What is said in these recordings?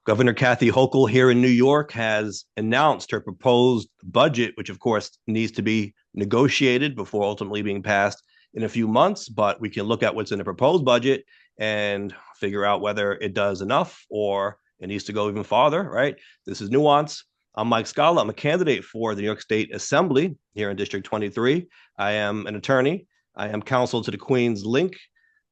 Governor Kathy Hochul here in New York has announced her proposed budget, which of course needs to be negotiated before ultimately being passed in a few months. But we can look at what's in the proposed budget and figure out whether it does enough or it needs to go even farther, right? This is Nuance. I'm Mike Scala. I'm a candidate for the New York State Assembly here in District 23. I am an attorney. I am counsel to the Queens Link.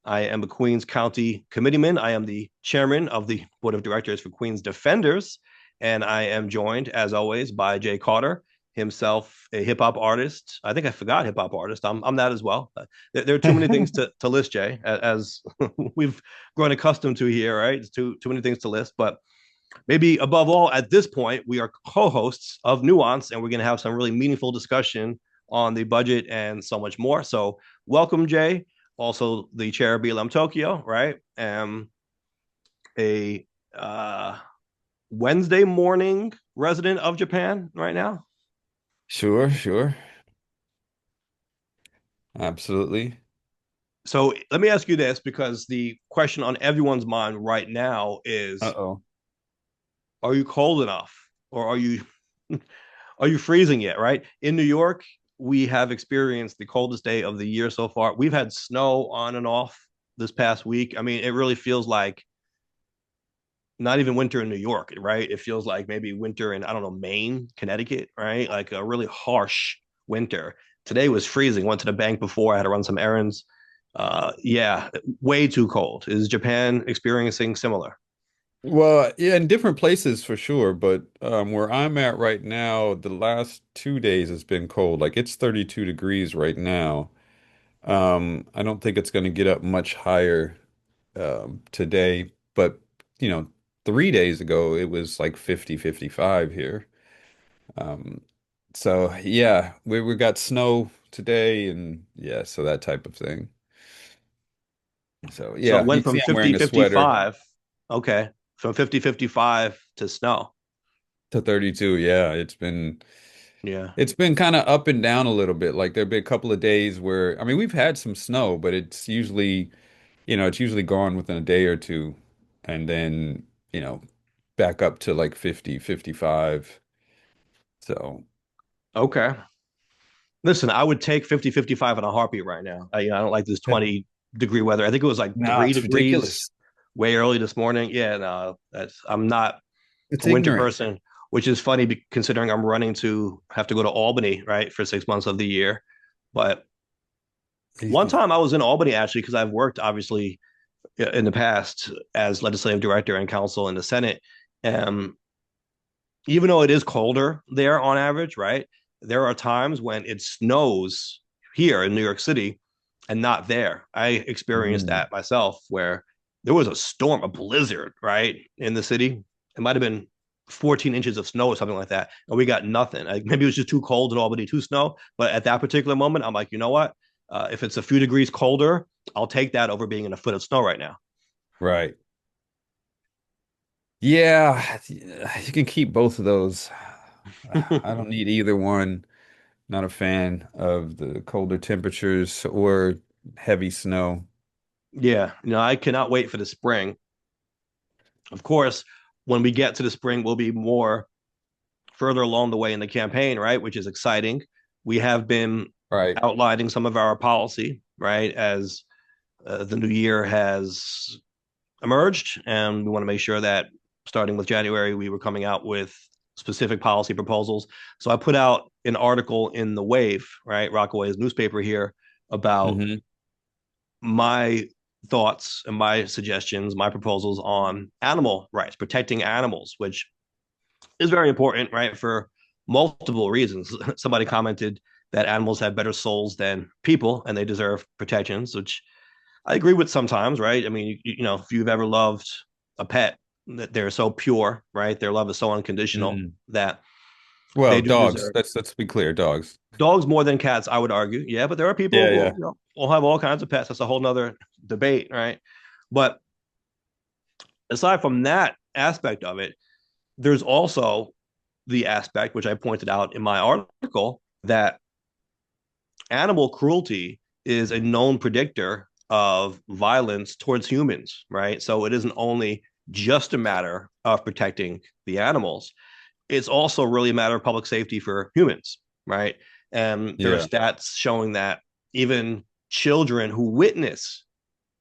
I am a Queens County committeeman. I am the chairman of the board of directors for Queens Defenders. And I am joined, as always, by Jay Carter, himself a hip hop artist. I think I forgot hip hop artist. I'm that as well. There are too many things to list, Jay, as we've grown accustomed to here, right? It's too many things to list. But maybe above all, at this point, we are co-hosts of Nuance, and we're going to have some really meaningful discussion on the budget and so much more. So welcome, Jay. Also the chair of BLM Tokyo, right? A Wednesday morning resident of Japan right now. Sure, sure. Absolutely. So let me ask you this, because the question on everyone's mind right now is, Uh-oh. are you cold enough, or are you freezing yet, right? In New York, we have experienced the coldest day of the year so far. We've had snow on and off this past week. I mean, it really feels like not even winter in New York, right? It feels like maybe winter in, I don't know, Maine, Connecticut, right? Like a really harsh winter. Today was freezing. Went to the bank before. I had to run some errands. Yeah, way too cold. Is Japan experiencing similar? Well, yeah, in different places for sure, but where I'm at right now, the last 2 days has been cold. Like it's 32 degrees right now. I don't think it's going to get up much higher today, but 3 days ago it was like 50, 55 here. Um, so yeah, we got snow today and yeah, so that type of thing. So So it yeah, you went see from I'm wearing 50, a sweater. 55. Okay. From 50, 55 to snow. To 32, yeah, Yeah. it's been kind of up and down a little bit. Like there've been a couple of days where I mean we've had some snow, but it's usually gone within a day or two and then, you know, back up to like 50, 55. So, Okay. Listen, I would take 50, 55 in a heartbeat right now. I don't like this 20-degree weather. I think it was like no, 3 degrees it's way early this morning. Yeah, no, I'm not it's a winter ignorant. person, which is funny considering I'm running to have to go to Albany, right, for 6 months of the year. But one time I was in Albany actually because I've worked obviously in the past as legislative director and counsel in the Senate. Um, even though it is colder there on average, right? There are times when it snows here in New York City and not there. I experienced Mm. that myself where there was a storm, a blizzard, right, in the city. It might have been 14 inches of snow or something like that. And we got nothing. Like maybe it was just too cold in Albany to snow. But at that particular moment, I'm like, you know what? If it's a few degrees colder, I'll take that over being in a foot of snow right now. Right. Yeah, you can keep both of those. I don't need either one. Not a fan of the colder temperatures or heavy snow. Yeah, I cannot wait for the spring. Of course, when we get to the spring, we'll be more further along the way in the campaign, right? Which is exciting. We have been Right. outlining some of our policy, right, as the new year has emerged, and we want to make sure that starting with January, we were coming out with specific policy proposals. So I put out an article in the Wave, right, Rockaway's newspaper here, about Hmm. my thoughts and my suggestions, my proposals on animal rights, protecting animals, which is very important, right? For multiple reasons. Somebody commented that animals have better souls than people and they deserve protections, which I agree with sometimes, right? I mean, if you've ever loved a pet, that they're so pure, right? Their love is so unconditional Mm. that Well, they do dogs. deserve Let's be clear, dogs. dogs more than cats, I would argue. Yeah, but there are people Yeah, who yeah. will have all kinds of pets. That's a whole nother debate, right? But aside from that aspect of it, there's also the aspect, which I pointed out in my article, that animal cruelty is a known predictor of violence towards humans, right? So it isn't only just a matter of protecting the animals. It's also really a matter of public safety for humans, right? And there are Yeah. stats showing that even children who witness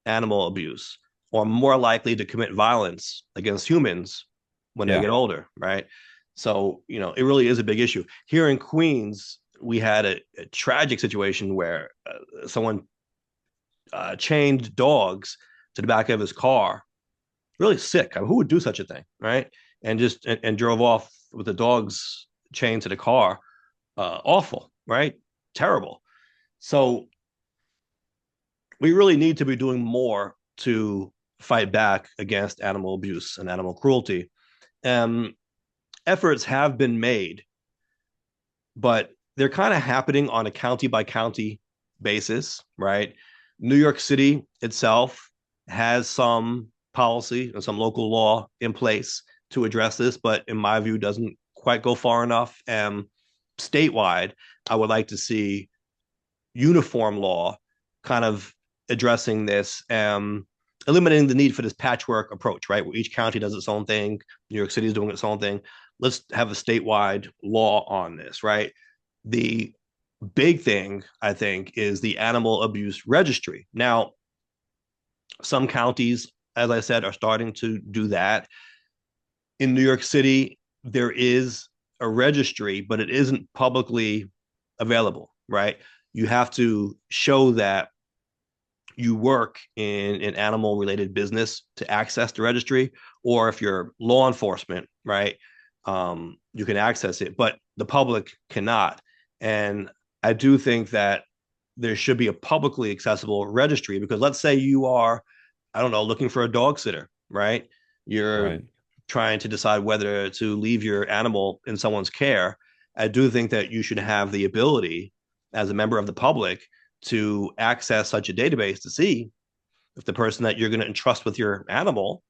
animal abuse are more likely to commit violence against humans when they Yeah. get older, right? So, it really is a big issue. Here in Queens, we had a tragic situation where someone chained dogs to the back of his car, really sick. I mean, who would do such a thing, right? And drove off with the dogs chained to the car. Awful, right? Terrible. So we really need to be doing more to fight back against animal abuse and animal cruelty. Um, Efforts have been made, but they're kind of happening on a county by county basis, right? New York City itself has some policy and some local law in place to address this, but in my view, doesn't quite go far enough. Statewide, I would like to see uniform law kind of addressing this, eliminating the need for this patchwork approach, right? Where each county does its own thing, New York City is doing its own thing. Let's have a statewide law on this, right? The big thing, I think, is the animal abuse registry. Now, some counties, as I said, are starting to do that. In New York City, there is a registry, but it isn't publicly available, right? You have to show that you work in an animal related business to access the registry, or if you're law enforcement, right, you can access it, but the public cannot. And I do think that there should be a publicly accessible registry, because let's say you are, I don't know, looking for a dog sitter, right? You're Right. trying to decide whether to leave your animal in someone's care. I do think that you should have the ability as a member of the public to access such a database to see if the person that you're going to entrust with your animal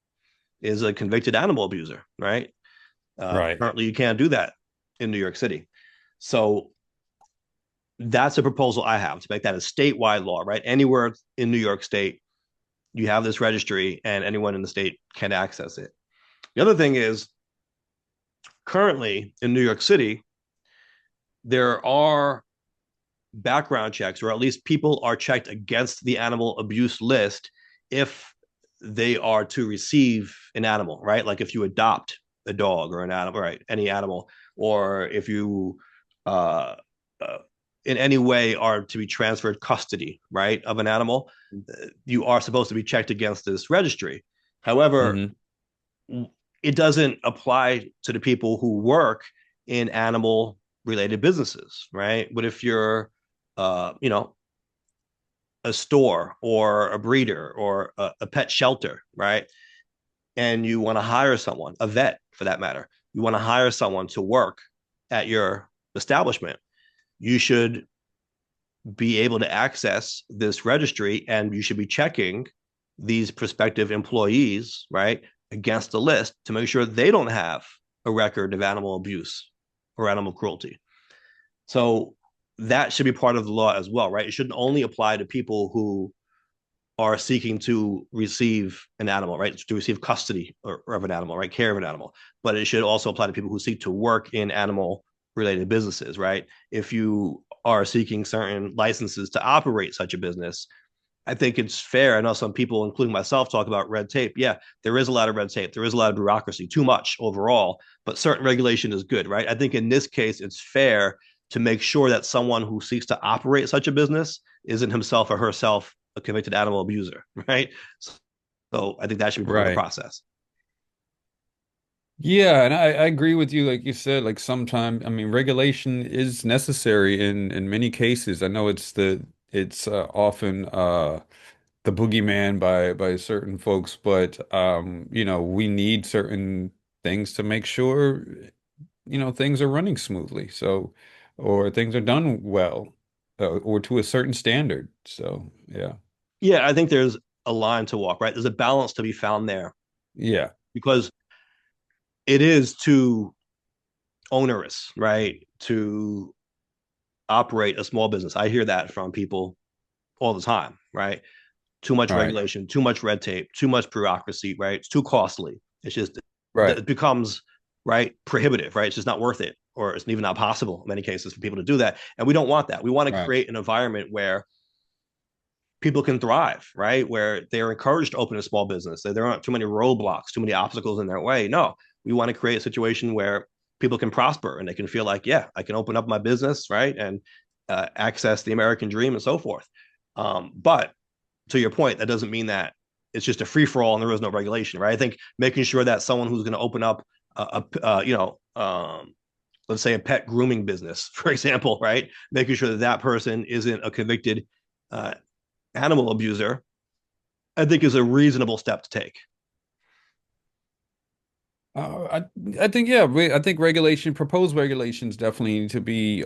is a convicted animal abuser, right? Right. Currently, you can't do that in New York City. So that's a proposal I have to make that a statewide law, right? Anywhere in New York State, you have this registry and anyone in the state can access it. The other thing is, currently in New York City, there are background checks, or at least people are checked against the animal abuse list if they are to receive an animal, right? Like if you adopt a dog or an animal, right? Any animal, or if you uh, uh, in any way are to be transferred custody, right, of an animal, you are supposed to be checked against this registry. However, Hmm. it doesn't apply to the people who work in animal related businesses, right? What if you're, a store or a breeder or a pet shelter, right? And you want to hire someone, a vet for that matter, you want to hire someone to work at your establishment, you should be able to access this registry, and you should be checking these prospective employees, right, against the list to make sure they don't have a record of animal abuse or animal cruelty. So that should be part of the law as well, right? It shouldn't only apply to people who are seeking to receive an animal, right? To receive custody of an animal, right? Care of an animal. But it should also apply to people who seek to work in animal related businesses, right? If you are seeking certain licenses to operate such a business, I think it's fair. I know some people, including myself, talk about red tape. Yeah, there is a lot of red tape. There is a lot of bureaucracy, too much overall, but certain regulation is good, right? I think in this case, it's fair to make sure that someone who seeks to operate such a business isn't himself or herself a convicted animal abuser, right? So I think that should be part of the Right. process. Yeah, and I agree with you, like you said, like sometimes, I mean, regulation is necessary in many cases. I know it's often the boogeyman by certain folks, but we need certain things to make sure, things are running smoothly. So, or things are done well, or to a certain standard. So, yeah. Yeah, I think there's a line to walk, right? There's a balance to be found there, Yeah. because it is too onerous, right, to operate a small business. I hear that from people all the time, right? too much Right. regulation, too much red tape, too much bureaucracy, right? It's too costly. It's just, Right. it becomes, right, prohibitive, right? It's just not worth it, or it's even not possible in many cases for people to do that. And we don't want that. We want to Right. create an environment where people can thrive, right? Where they're encouraged to open a small business. There aren't too many roadblocks, too many obstacles in their way. No, we want to create a situation where people can prosper and they can feel like, yeah, I can open up my business, right? And access the American dream and so forth. But to your point, that doesn't mean that it's just a free for all and there is no regulation, right? I think making sure that someone who's going to open up let's say a pet grooming business, for example, right? Making sure that that person isn't a convicted uh, animal abuser, I think is a reasonable step to take. I think yeah, I think proposed regulations definitely need to be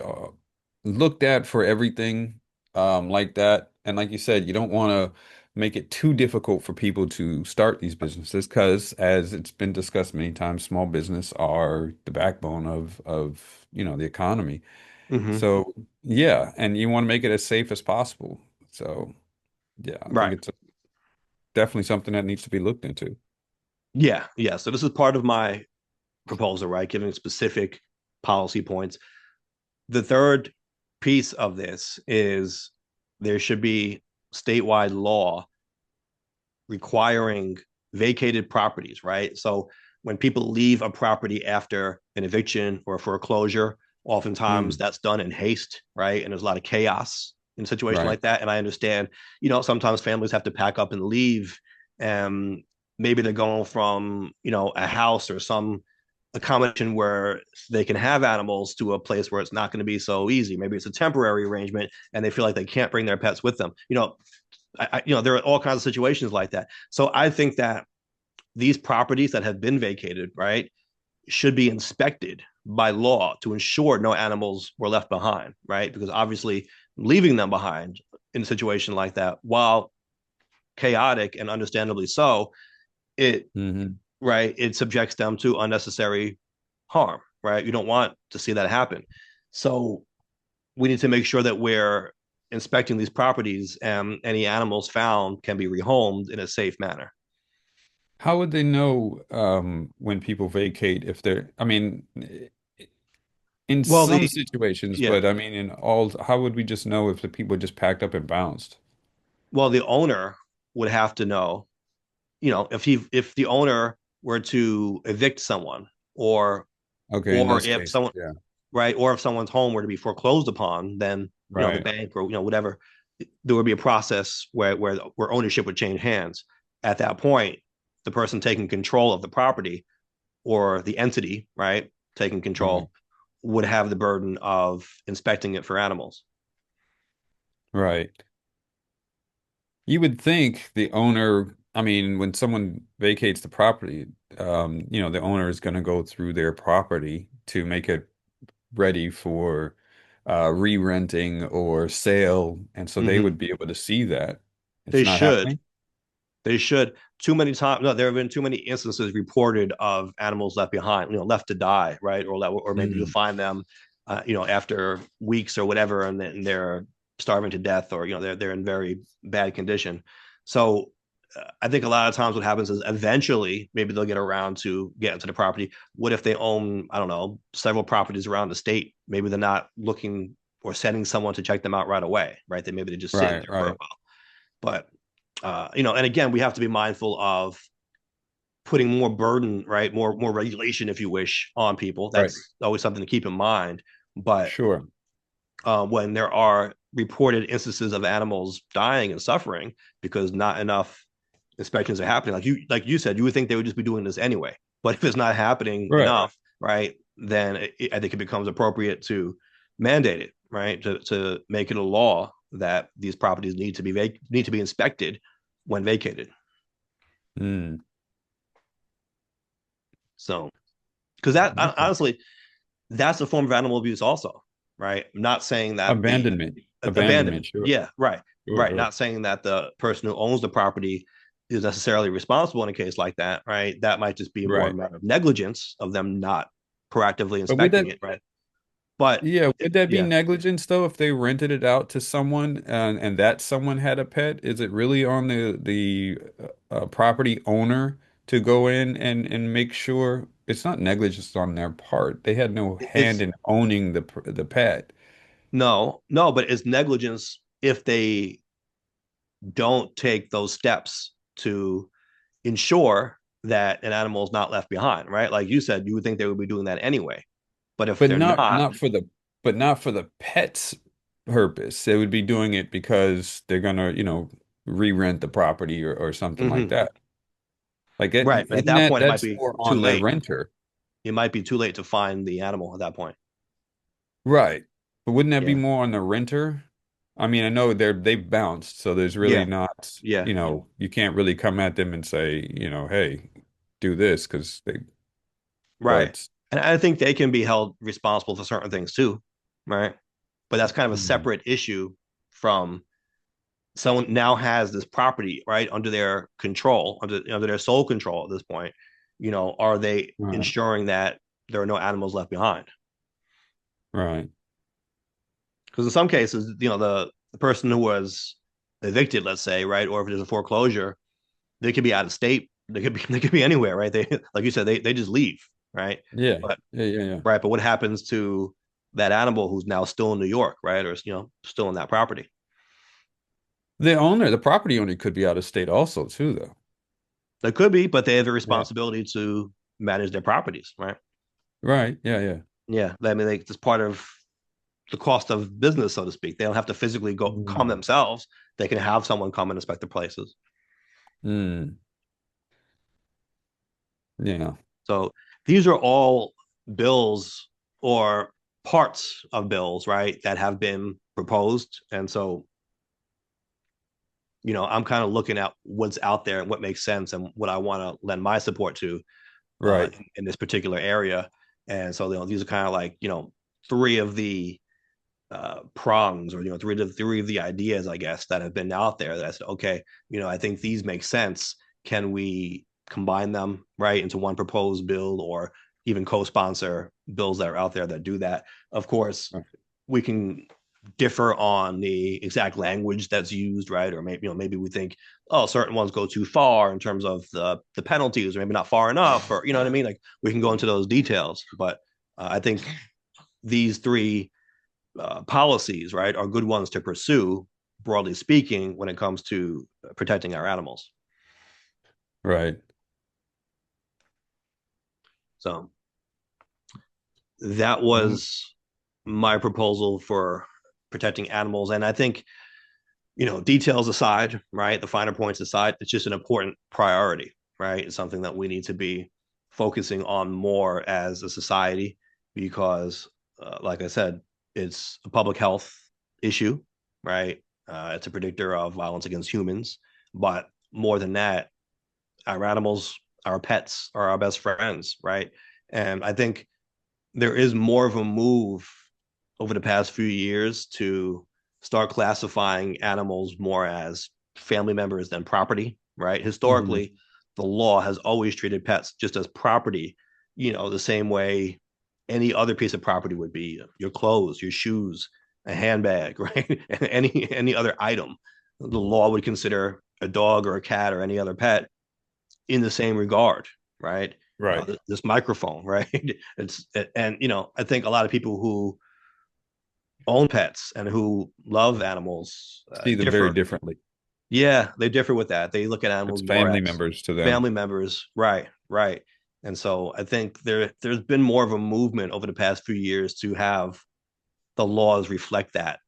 looked at for everything like that. And like you said, you don't want to make it too difficult for people to start these businesses because, as it's been discussed many times, small business are the backbone of the economy. Mm-hmm. So yeah, and you want to make it as safe as possible. So yeah, I think Right. it's definitely something that needs to be looked into. Yeah. Yeah. So this is part of my proposal, right? Giving specific policy points. The third piece of this is there should be statewide law requiring vacated properties, right? So when people leave a property after an eviction or foreclosure, oftentimes Mm, that's done in haste, right? And there's a lot of chaos in a situation right, like that. And I understand, sometimes families have to pack up and leave. And maybe they're going from, a house or some accommodation where they can have animals to a place where it's not going to be so easy. Maybe it's a temporary arrangement and they feel like they can't bring their pets with them. There are all kinds of situations like that. So I think that these properties that have been vacated, right, should be inspected by law to ensure no animals were left behind, right? Because obviously, leaving them behind in a situation like that, while chaotic and understandably so, it hmm right it subjects them to unnecessary harm, right? You don't want to see that happen. So we need to make sure that we're inspecting these properties and any animals found can be rehomed in a safe manner. How would they know when people vacate if they're, I mean, in Well, some the situations, yeah, but I mean, in all, how would we just know if the people just packed up and bounced? well, the owner would have to know, if the owner were to evict someone, or Okay, in or those if cases, someone yeah. right, or if someone's home were to be foreclosed upon, then the Right. bank, or whatever, there would be a process where ownership would change hands. At that point, the person taking control of the property, or the entity, right, taking Right. control, would have the burden of inspecting it for animals. Right. You would think the owner, I mean, when someone vacates the property, the owner is going to go through their property to make it ready for re-renting or sale, and so they would Mm-hmm. be able to see that. It's They not should. happening. They should. Too many times, no, there have been too many instances reported of animals left behind, left to die, right? Or maybe you'll Mm, find them, after weeks or whatever, and they're starving to death, or they're in very bad condition. So I think a lot of times what happens is eventually maybe they'll get around to get into the property. What if they own, I don't know, several properties around the state? Maybe they're not looking or sending someone to check them out right away, right? They maybe they're just sitting right, there for a right, while. But and again, we have to be mindful of putting more burden, right? More regulation, if you wish, on people. right. That's always something to keep in mind. But Sure. when there are reported instances of animals dying and suffering because not enough inspections are happening, like you said, you would think they would just be doing this anyway. But if it's not happening Right. enough, right, then I think it becomes appropriate to mandate it, right, to make it a law that these properties need to be inspected when vacated. Mm, So, because that okay. honestly, that's a form of animal abuse, also, right? I'm not saying that the Abandonment. Abandonment. abandonment, Sure. yeah, right, Sure. right. Sure. Not saying that the person who owns the property is necessarily responsible in a case like that, right? That might just be more a Right. matter of negligence of them not proactively But would inspecting that it, right? But Yeah, would that be yeah, negligence though if they rented it out to someone and that someone had a pet? Is it really on the property owner to go in and make sure it's not negligence on their part? They had no hand it's in owning the pet. no, but it's negligence if they don't take those steps to ensure that an animal is not left behind, right? Like you said, you would think they would be doing that anyway. But if But they're not, not for the pet's purpose. They would be doing it because they're gonna, re-rent the property or something like mhm, that. Like right. But at isn't that point, it might that's be more too on the late. renter? It might be too late to find the animal at that point. Right. But wouldn't that be Yeah. more on the renter? I mean, I know they've bounced, so there's really Yeah. not, Yeah. you can't really come at them and say, hey, do this because Right. but And I think they can be held responsible for certain things too. Right. But that's kind of a Mhm. separate issue from someone now has this property, right, under their control, under their sole control at this point. Are they Right, ensuring that there are no animals left behind? right. Because in some cases, the person who was evicted, let's say, right, or if there's a foreclosure, they could be out of state. They could be anywhere, right? They, like you said, they just leave, right? Yeah. But Yeah, yeah, yeah. right, but what happens to that animal who's now still in New York, right, or still in that property? The property owner could be out of state also too, though. They could be, but they have a Yeah. responsibility to manage their properties, right? Right. Yeah, yeah. Yeah, I mean, it's part of the cost of business, so to speak. They don't have to physically go come Mm. themselves. They can have someone come and inspect the places. Mm. Yeah. So these are all bills or parts of bills, right, that have been proposed. And so, I'm kind of looking at what's out there and what makes sense and what I want to lend my support to Right. in this particular area. And so, these are kind of like, three of the prongs, or three of the ideas, I guess, that have been out there that I said, okay, I think these make sense. Can we combine them right into one proposed bill, or even co-sponsor bills that are out there that do that? Of course, Right. we can differ on the exact language that's used, right? Or maybe we think, oh, certain ones go too far in terms of the penalties, or maybe not far enough, or what I mean. Like, we can go into those details, but I think these three policies, right, are good ones to pursue, broadly speaking, when it comes to protecting our animals. Right. So that Mhm. was my proposal for protecting animals. And I think, details aside, right, the finer points aside, it's just an important priority, right? It's something that we need to be focusing on more as a society because, like I said, it's a public health issue, right? It's a predictor of violence against humans. But more than that, our animals, our pets are our best friends, right? And I think there is more of a move over the past few years to start classifying animals more as family members than property, right? Mhm. Historically, the law has always treated pets just as property, the same way any other piece of property would be: your clothes, your shoes, a handbag, right? any other item. The law would consider a dog or a cat or any other pet in the same regard, right? Right. This microphone, right? It's and I think a lot of people who own pets and who love animals See them very differ. differently. Yeah, they differ with that. They look at It's animals more family as members to them. family members, right? Right. And so I think there's been more of a movement over the past few years to have the laws reflect that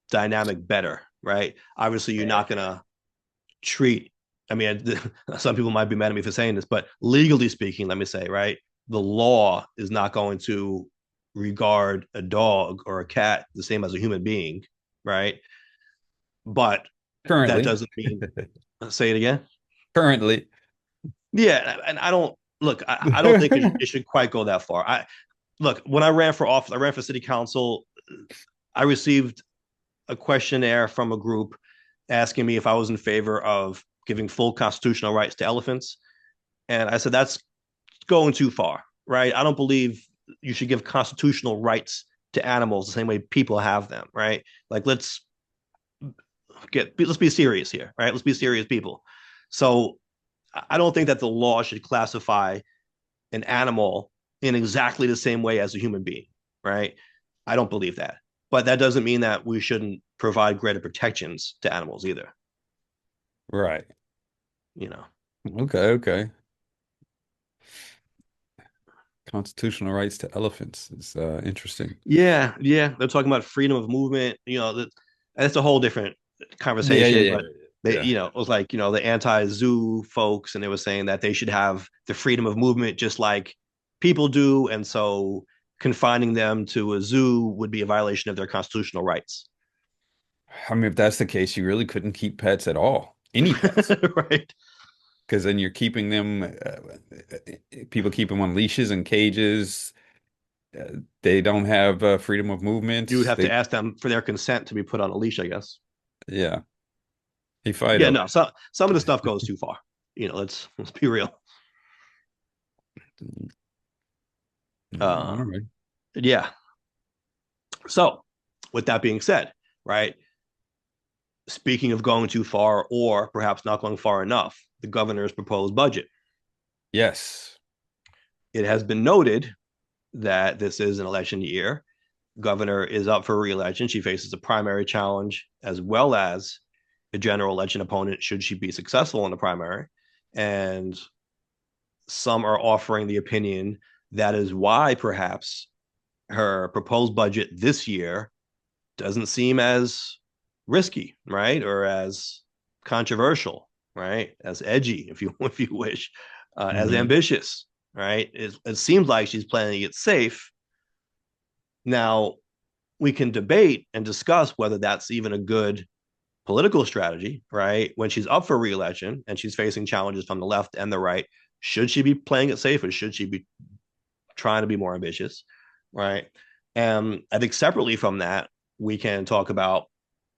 dynamic better, right? Obviously, you're not gonna treat. I mean, some people might be mad at me for saying this, but legally speaking, let me say, right, the law is not going to regard a dog or a cat the same as a human being, right? But that Currently. doesn't mean. Say it again. Currently. Yeah, and I don't look. I don't think it should quite go that far. I look, when I ran for office, I ran for city council. I received a questionnaire from a group asking me if I was in favor of giving full constitutional rights to elephants, and I said that's going too far, right? I don't believe you should give constitutional rights to animals the same way people have them, right? Like let's be serious here, right? Let's be serious people. So I don't think that the law should classify an animal in exactly the same way as a human being, right? I don't believe that. But that doesn't mean that we shouldn't provide greater protections to animals either, Right. you know. Okay, okay. Constitutional rights to elephants is interesting. Yeah, yeah. They're talking about freedom of movement, that's a whole different Yeah, yeah, conversation, yeah, but yeah. it was like, the anti-zoo folks, and they were saying that they should have the freedom of movement just like people do, and so confining them to a zoo would be a violation of their constitutional rights. I mean, if that's the case, you really couldn't keep pets at all. Any pets. Right. Because then you're keeping them, people keep them on leashes and cages. They don't have freedom of You would movement. have to ask them for their consent to be put on a leash, I guess. Yeah. Hey, Yeah, Fido. no, so some of the stuff goes too far. Let's be real. All Uh, right. yeah. So, with that being said, right, speaking of going too far or perhaps not going far enough, the governor's proposed budget. Yes. It has been noted that this is an election year. Governor is up for re-election. She faces a primary challenge as well as a general election opponent should she be successful in the primary. And some are offering the opinion that is why perhaps her proposed budget this year doesn't seem as risky, right? Or as controversial, right? As edgy, if you if you wish, as Hmm. ambitious, right? It seems like she's playing it safe. Now we can debate and discuss whether that's even a good political strategy, right? When she's up for reelection and she's facing challenges from the left and the right, should she be playing it safe or should she be trying to be more ambitious, right? And I think separately from that, we can talk about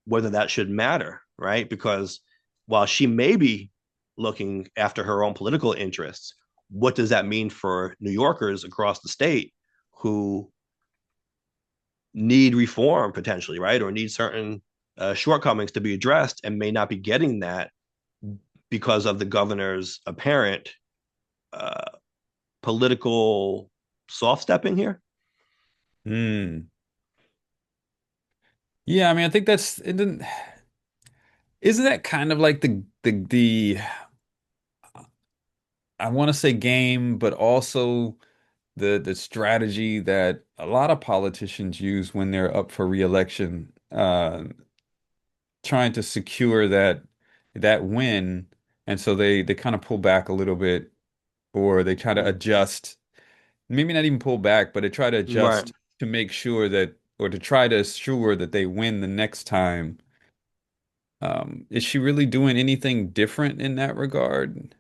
whether that should matter, right? Because while she may be looking after her own political interests, what does that mean for New Yorkers across the state who need reform potentially, right? Or need certain shortcomings to be addressed and may not be getting that because of the governor's apparent uh, political soft stepping here? Hmm. Yeah, I mean, I think that's it didn't, isn't that kind of like the I want to say game, but also the strategy that a lot of politicians use when they're up for reelection, trying to secure that win, and so they kind of pull back a little bit, or they try to adjust, maybe not even pull back, but they try to Right. adjust to make sure that, or to try to assure that they win the next time. Is she really doing anything different in that regard?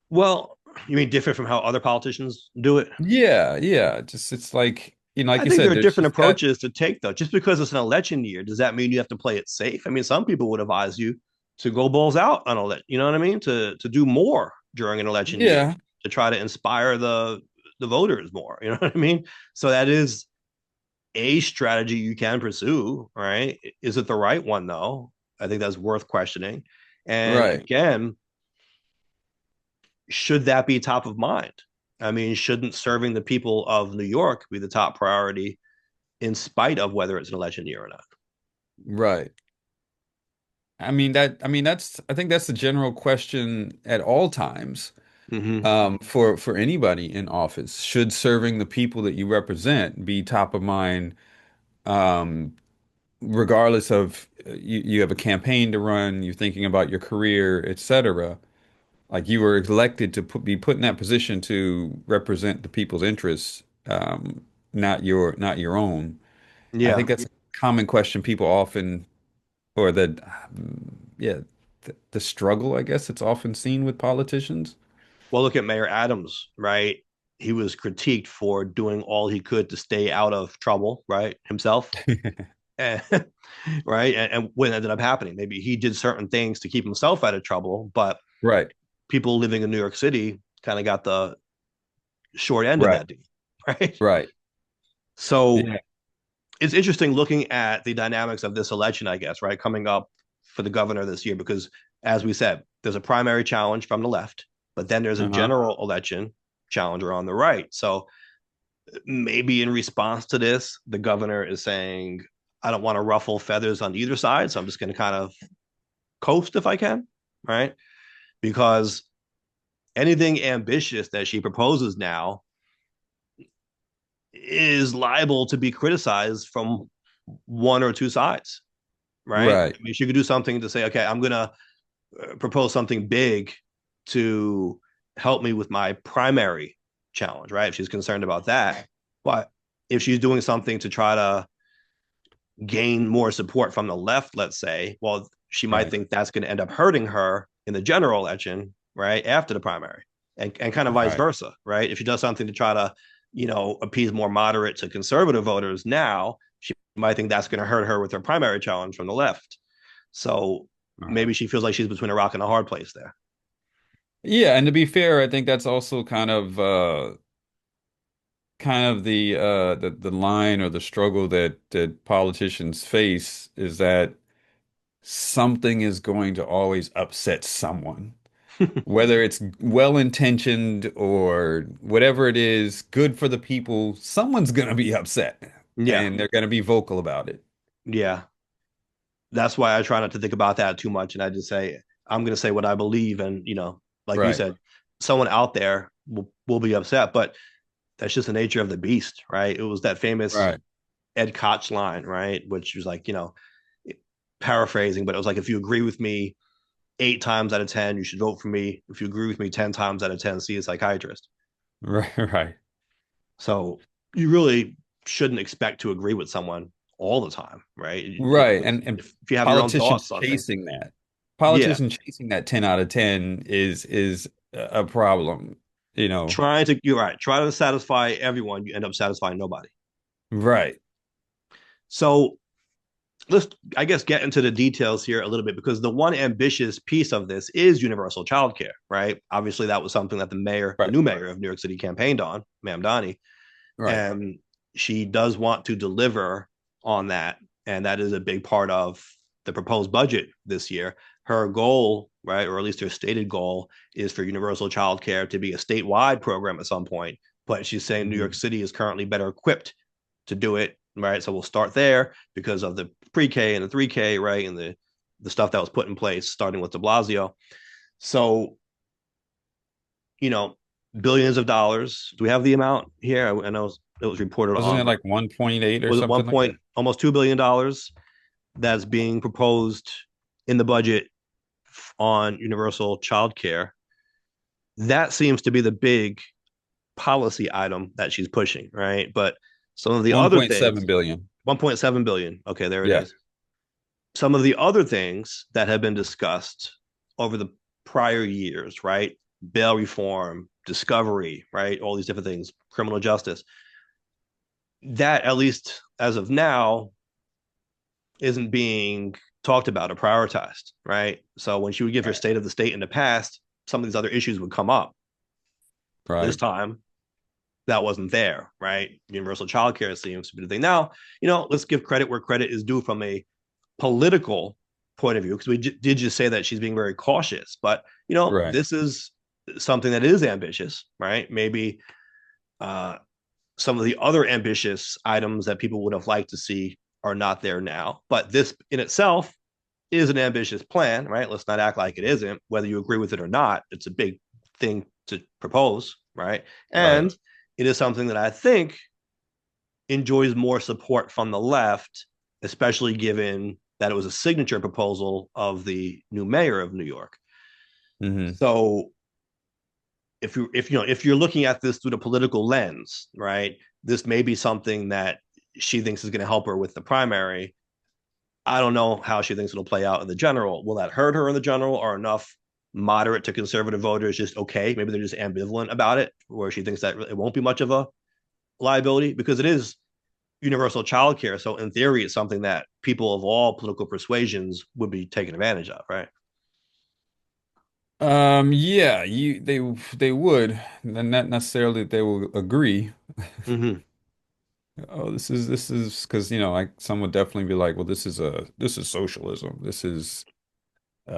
Well, you mean different from how other politicians do it? Yeah, yeah. Just it's like, like I you think there said, are there's different she's got, approaches to take, though. Just because it's an election year, does that mean you have to play it safe? I mean, some people would advise you to go balls out on election. You know what I mean? To do more during an election year yeah, to try to inspire the voters more. You know what I mean? So that is a strategy you can pursue, right? Is it the right one though? I think that's worth questioning. And right, again, should that be top of mind? I mean, shouldn't serving the people of New York be the top priority in spite of whether it's an election year or not? right. I think that's the general question at all times, Mm-hmm. for anybody in office. Should serving the people that you represent be top of mind, um, regardless of, you have a campaign to run, you're thinking about your career, etc. Like you were elected to be put in that position to represent the people's interests, not your own. I think Yeah. that's a common question people often, or yeah, the struggle, I guess it's often seen with politicians. Well, look at Mayor Adams, right? He was critiqued for doing all he could to stay out of trouble, right? Himself. And, right. And what ended up happening? Maybe he did certain things to keep himself out of trouble, but Right, people living in New York City kind of got the short end of right, that deal, right? right. So Yeah. it's interesting looking at the dynamics of this election, I guess, right? Coming up for the governor this year, because as we said, there's a primary challenge from the left, but then there's a Uh-huh. general election challenger on the right. So maybe in response to this, the governor is saying, I don't want to ruffle feathers on either side. So I'm just going to kind of coast if I can, right? Because anything ambitious that she proposes now is liable to be criticized from one or two sides, right? Right. I mean, she could do something to say, okay, I'm going to propose something big to help me with my primary challenge, right? If she's concerned about that. But if she's doing something to try to gain more support from the left, let's say, well, she might Right. think that's going to end up hurting her in the general election, right? After the primary, and kind of vice Right. versa, right? If she does something to try to, appease more moderate to conservative voters now, she might think that's going to hurt her with her primary challenge from the left. So Right. maybe she feels like she's between a rock and a hard place there. Yeah, and to be fair, I think that's also kind of the line or the struggle that politicians face is that something is going to always upset someone. Whether it's well-intentioned or whatever it is, good for the people, someone's gonna be upset Yeah, and they're gonna be vocal about it. yeah. That's why I try not to think about that too much, and I just say I'm going to say what I believe, and like you Right. said, someone out there will be upset, but that's just the nature of the beast, right? It was that famous Right. Ed Koch line, right? Which was like, paraphrasing, but it was like, if you agree with me 8 times out of 10, you should vote for me. If you agree with me 10 times out of 10, see a psychiatrist. Right. Right. So you really shouldn't expect to agree with someone all the time, right? Right. And If you have your own politicians thoughts on things, chasing that. yeah, Politicians chasing that 10 out of 10 is a problem, you know. you're right, try to satisfy everyone, you end up satisfying nobody. Right. So let's, I guess, get into the details here a little bit, because the one ambitious piece of this is universal childcare, right? Obviously, that was something that the Right. new mayor of New York City campaigned on, Ma'am Donnie, Right. and she does want to deliver on that, and that is a big part of the proposed budget this year. Her goal, right, or at least her stated goal, is for universal childcare to be a statewide program at some point. But she's saying New York Mhm. City is currently better equipped to do it, right? So we'll start there because of the pre-K and the 3K, right, and the stuff that was put in place, starting with De Blasio. So, you know, billions of dollars. Do we have the amount here? I know it was reported Wasn't on, it but like 1.8 or was it one something like point that? almost $2 billion that's being proposed in the budget on universal child care? That seems to be the big policy item that she's pushing, right? But some of the other 1.7 things, billion. 1.7 billion. Okay, there it Yeah. is. Some of the other things that have been discussed over the prior years, right? Bail reform, discovery, right? All these different things, criminal justice. That, at least as of now, isn't being talked about or prioritized, right? So when she would give her Right. state of the state in the past, some of these other issues would come up. This Right. time, that wasn't there, right? Universal child care seems to be the thing. Now, let's give credit where credit is due from a political point of view, because we did just say that she's being very cautious, but Right. this is something that is ambitious, right? Maybe uh, some of the other ambitious items that people would have liked to see are not there now, but this in itself is an ambitious plan, right? Let's not act like it isn't. Whether you agree with it or not, it's a big thing to propose, right? Right. And it is something that I think enjoys more support from the left, especially given that it was a signature proposal of the new mayor of New York. Hmm. So if you're looking at this through the political lens, right, this may be something that she thinks is going to help her with the primary. I don't know how she thinks it'll play out in the general. Will that hurt her in the general, or enough moderate to conservative voters just okay? Maybe they're just ambivalent about it, where she thinks that it won't be much of a liability, because it is universal childcare. So in theory, it's something that people of all political persuasions would be taking advantage of, right? Yeah, they would, and not necessarily they will agree. Mm-hmm. Oh, this is because like some would definitely be like, well, this is socialism. This is you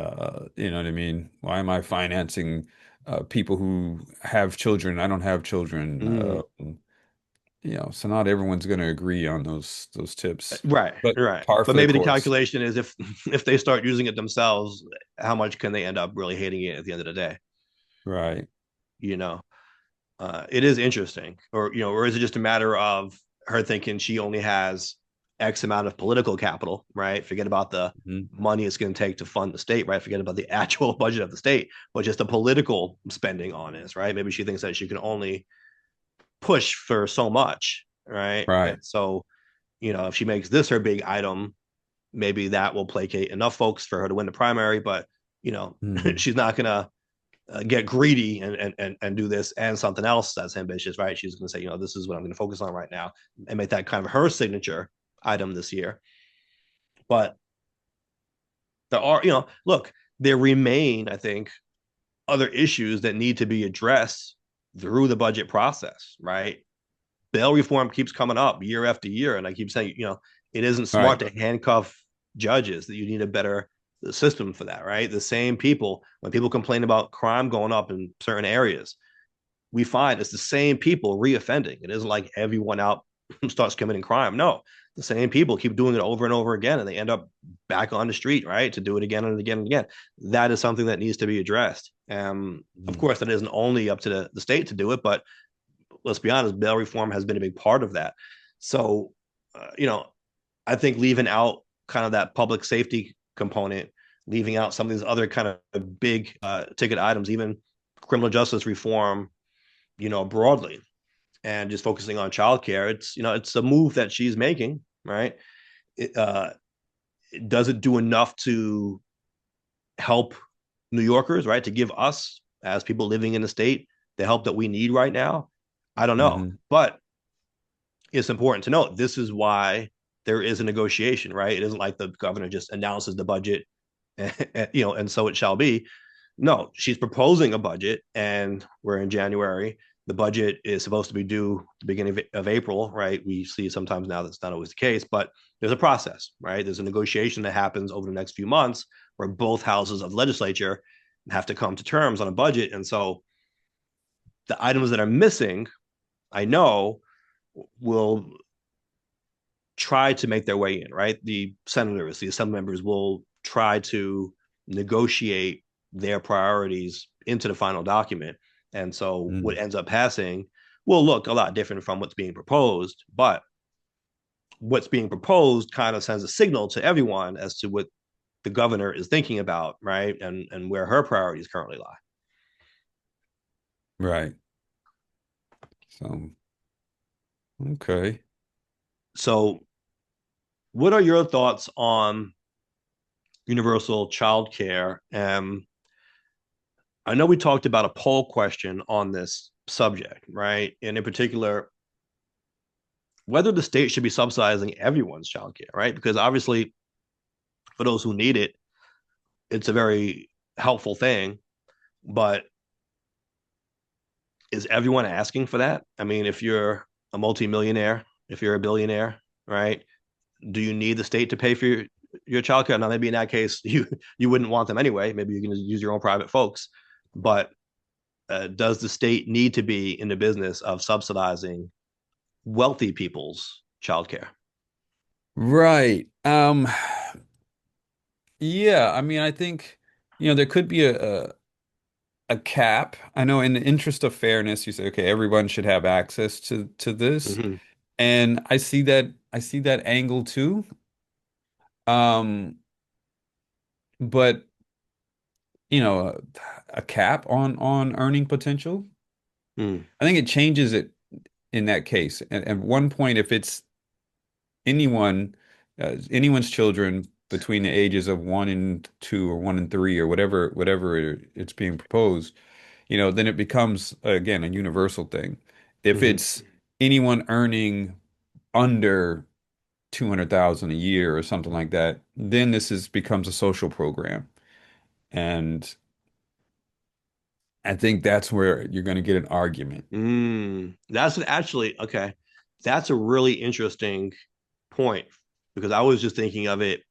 know what I mean? Why am I financing people who have children? I don't have children. Mm. So not everyone's going to agree on those tips, Right, but right. par But for the maybe the course. calculation is if if they start using it themselves, how much can they end up really hating it at the end of the day? Right. You know, it is interesting, or or is it just a matter of her thinking she only has X amount of political capital, right? Forget about the Mhm. money it's going to take to fund the state, right? Forget about the actual budget of the state, but just the political spending on this, right? Maybe she thinks that she can only push for so much, right? And Right. so, if she makes this her big item, maybe that will placate enough folks for her to win the primary. But you know, Hmm. she's not gonna get greedy and do this and something else that's ambitious, right? She's gonna say, this is what I'm gonna focus on right now, and make that kind of her signature item this year. But there are, look, there remain, I think, other issues that need to be addressed through the budget process, right? Bail reform keeps coming up year after year, and I keep saying, it isn't smart Right. to handcuff judges. That you need a better system for that, right? The same people, when people complain about crime going up in certain areas, we find it's the same people reoffending. It isn't like everyone out starts committing crime. No, the same people keep doing it over and over again, and they end up back on the street, right, to do it again and again and again. That is something that needs to be addressed. Of Mhm. course, that isn't only up to the state to do it, but let's be honest, bail reform has been a big part of that. So, I think leaving out kind of that public safety component, leaving out some of these other kind of big ticket items, even criminal justice reform, broadly, and just focusing on childcare. It's a move that she's making, right? It, does it do enough to help New Yorkers, right? To give us as people living in the state the help that we need right now? I don't know, Hmm. but it's important to note this is why there is a negotiation, right? It isn't like the governor just announces the budget, and so it shall be. No, she's proposing a budget, and we're in January. The budget is supposed to be due the beginning of April, right? We see sometimes now that's not always the case, but there's a process, right? There's a negotiation that happens over the next few months where both houses of the legislature have to come to terms on a budget. And so the items that are missing, I know, will try to make their way in, right? The senators, the assembly members will try to negotiate their priorities into the final document. And so what Hmm. ends up passing will look a lot different from what's being proposed, but what's being proposed kind of sends a signal to everyone as to what the governor is thinking about, right? And where her priorities currently lie. Right. So, okay. So, what are your thoughts on universal child care? I know we talked about a poll question on this subject, right? And in particular, whether the state should be subsidizing everyone's childcare, right? Because obviously, for those who need it, it's a very helpful thing. But is everyone asking for that? I mean, if you're a multimillionaire, if you're a billionaire, right? Do you need the state to pay for your childcare? Now, maybe in that case, you wouldn't want them anyway. Maybe you can just use your own private folks. But does the state need to be in the business of subsidizing wealthy people's childcare? Right. Yeah, I mean, I think, there could be a cap. I know in the interest of fairness, you say, okay, everyone should have access to this. Mm-hmm. And I see that angle too. Um, but a cap on earning potential, Mm. I think it changes it in that case. And at one point, if it's anyone, anyone's children between the ages of 1 and 2 or 1 and 3 or whatever it's being proposed, then it becomes again a universal thing. If Mm-hmm. it's anyone earning under 200,000 a year or something like that, then this is becomes a social program. And I think that's where you're going to get an argument. That's actually okay. That's a really interesting point because I was just thinking of it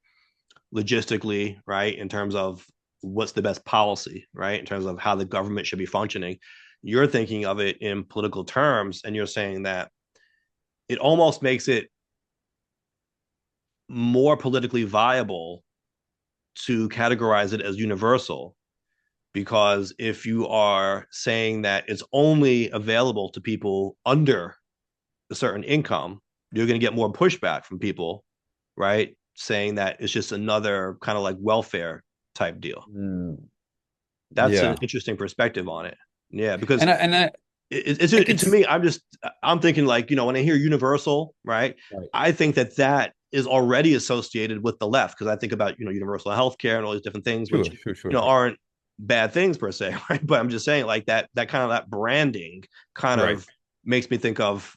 logistically, right, in terms of what's the best policy, right, in terms of how the government should be functioning. You're thinking of it in political terms, and you're saying that it almost makes it more politically viable to categorize it as universal because if you are saying that it's only available to people under a certain income, you're going to get more pushback from people, right? Saying that it's just another kind of like welfare type deal. Mm. That's an Yeah. interesting perspective on it. Yeah, because And I can to me, I'm thinking like when I hear universal, right? right. I think that that is already associated with the left because I think about universal healthcare and all these different things, which Sure, sure, sure. aren't bad things per se, right? But I'm just saying like that kind of that branding kind Right. of makes me think of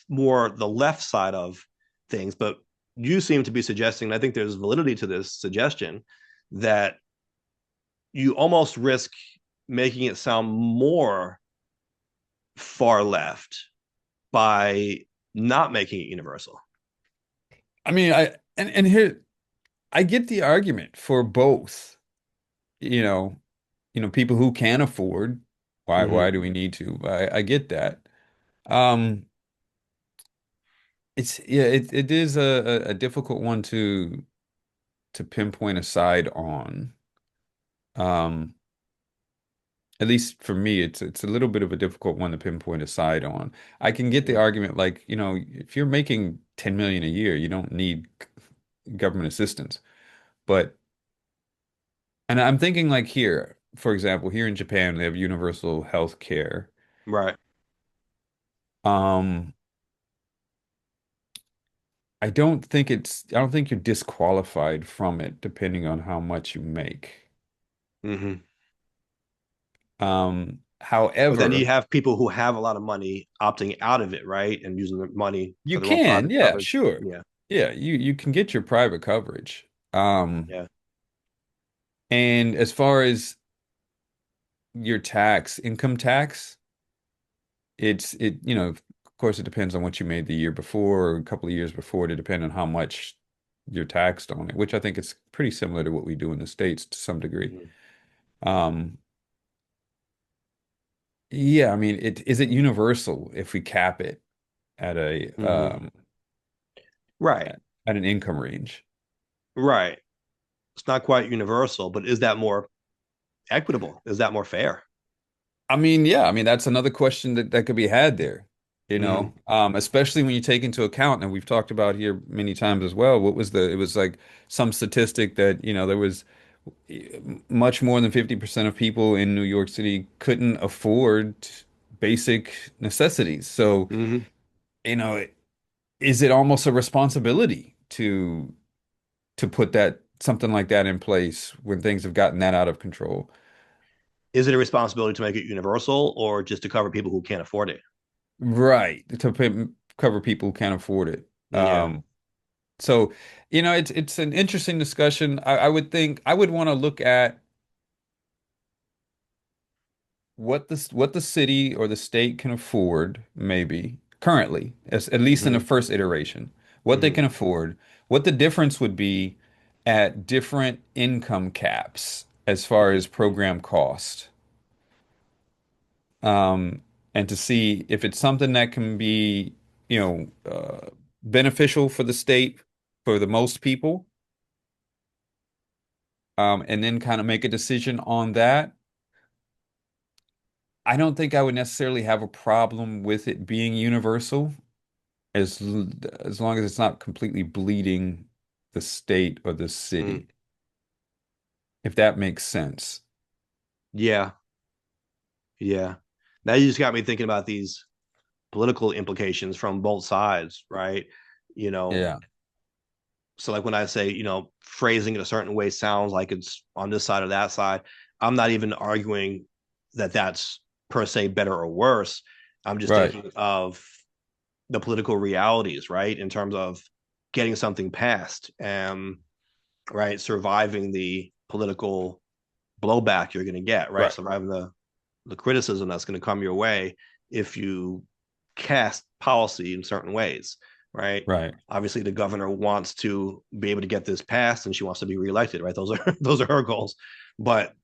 more the left side of things. But you seem to be suggesting, and I think there's validity to this suggestion, that you almost risk making it sound more far left by not making it universal. I mean, and here I get the argument for both, you know, people who can afford, Mm-hmm. why do we need to? I get that. Um, it is a difficult one to pinpoint a side on. Um, at least for me, it's a little bit of a difficult one to pinpoint a side on. I can get the argument like, if you're making 10 million a year, you don't need government assistance. But and I'm thinking like here, for example, here in Japan, they have universal health care. Right. Um, I don't think you're disqualified from it depending on how much you make. Mm-hmm. But then you However, have people who have a lot of money opting out of it, right, and using the money you for their own can, private yeah, coverage. sure. Yeah. Yeah, you can get your private coverage. Yeah. And as far as your income tax, of course it depends on what you made the year before or a couple of years before to depend on how much you're taxed on it, which I think is pretty similar to what we do in the States to some degree. Mm-hmm. Um, yeah, I mean, is it universal if we cap it at a Mm-hmm. Right. at an income range? Right. It's not quite universal, but is that more equitable? Is that more fair? I mean, yeah, I mean that's another question that could be had there, Mm-hmm. especially when you take into account, and we've talked about here many times as well, it was like some statistic that, there was much more than 50% of people in New York City couldn't afford basic necessities. So, Mm-hmm. you know, is it almost a responsibility to put that something like that in place when things have gotten that out of control? Is it a responsibility to make it universal or just to cover people who can't afford it? Right, cover people who can't afford it. Yeah. So, it's an interesting discussion. I would think I would want to look at what the city or the state can afford, maybe currently, at least in the Mm-hmm. first iteration, what they Mm-hmm. can afford, what the difference would be at different income caps as far as program cost. Um, and to see if it's something that can be, beneficial for the state for the most people, and then kind of make a decision on that. I don't think I would necessarily have a problem with it being universal as long as it's not completely bleeding the state or the Mm-hmm. city, if that makes sense. Yeah. Yeah. Now you just got me thinking about these political implications from both sides, right? You know, Yeah. so like when I say, phrasing it a certain way sounds like it's on this side or that side, I'm not even arguing that that's per se better or worse. I'm just Right. thinking of the political realities, right? In terms of getting something passed and right, surviving the political blowback you're going to get, right? Right. Surviving the criticism that's going to come your way if you cast policy in certain ways, right? Right. Obviously, the governor wants to be able to get this passed, and she wants to be reelected, right? Those are those are her goals, but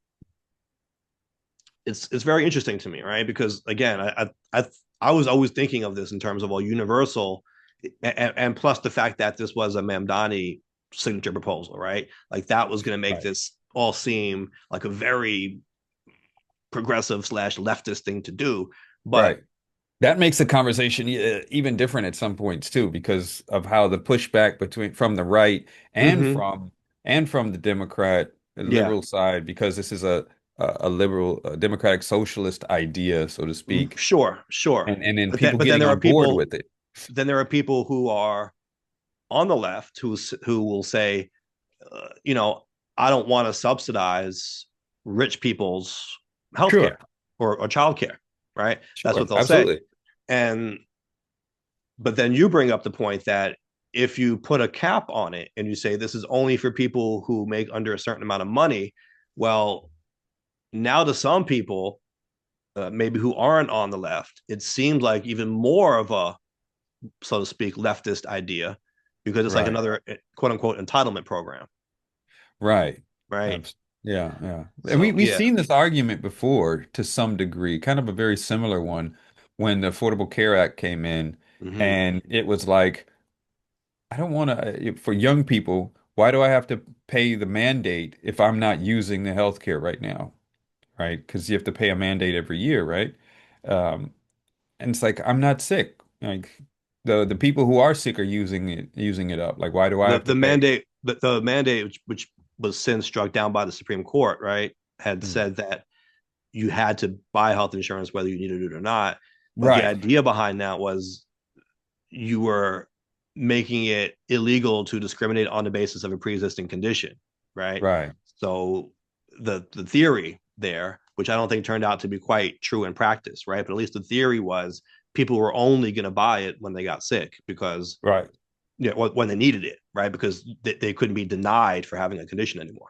it's very interesting to me, right? Because again, I was always thinking of this in terms of, well, universal, and plus the fact that this was a Mamdani signature proposal, right? Like that was going to make Right. this all seem like a very progressive slash leftist thing to do. But Right. That makes the conversation even different at some points too, because of how the pushback between from the right and mm-hmm, from the Democrat yeah, liberal side, because this is a liberal a democratic socialist idea, so to speak, sure, sure. and then But people then getting there are on board people with it. who are on the left who will say, you know, I don't want to subsidize rich people's healthcare Sure. or childcare, right? That's what Sure. they'll say. Absolutely. And but then you bring up the point that if you put a cap on it and you say this is only for people who make under a certain amount of money, well, now to some people, maybe who aren't on the left, it seems like even more of a, so to speak, leftist idea because it's like Right. another quote unquote entitlement program, Right. right? Abs Yeah, yeah. And So we've yeah. seen this argument before to some degree, kind of a very similar one when the Affordable Care Act came in, Mm-hmm. and it was like, I don't want to, for young people, why do I have to pay the mandate if I'm not using the healthcare right now? Right? Because you have to pay a mandate every year, right? Um, and it's like, I'm not sick. Like the people who are sick are using it up. Like, why do I the have to the pay? mandate the mandate which was since struck down by the Supreme Court, right, had Hmm. said that you had to buy health insurance whether you needed it or not. But the Right, idea behind that was you were making it illegal to discriminate on the basis of a pre-existing condition, right? right, So the theory there, which I don't think turned out to be quite true in practice, right? But at least the theory was people were only going to buy it when they got sick because right, when they needed it, right? Because they couldn't be denied for having a condition anymore.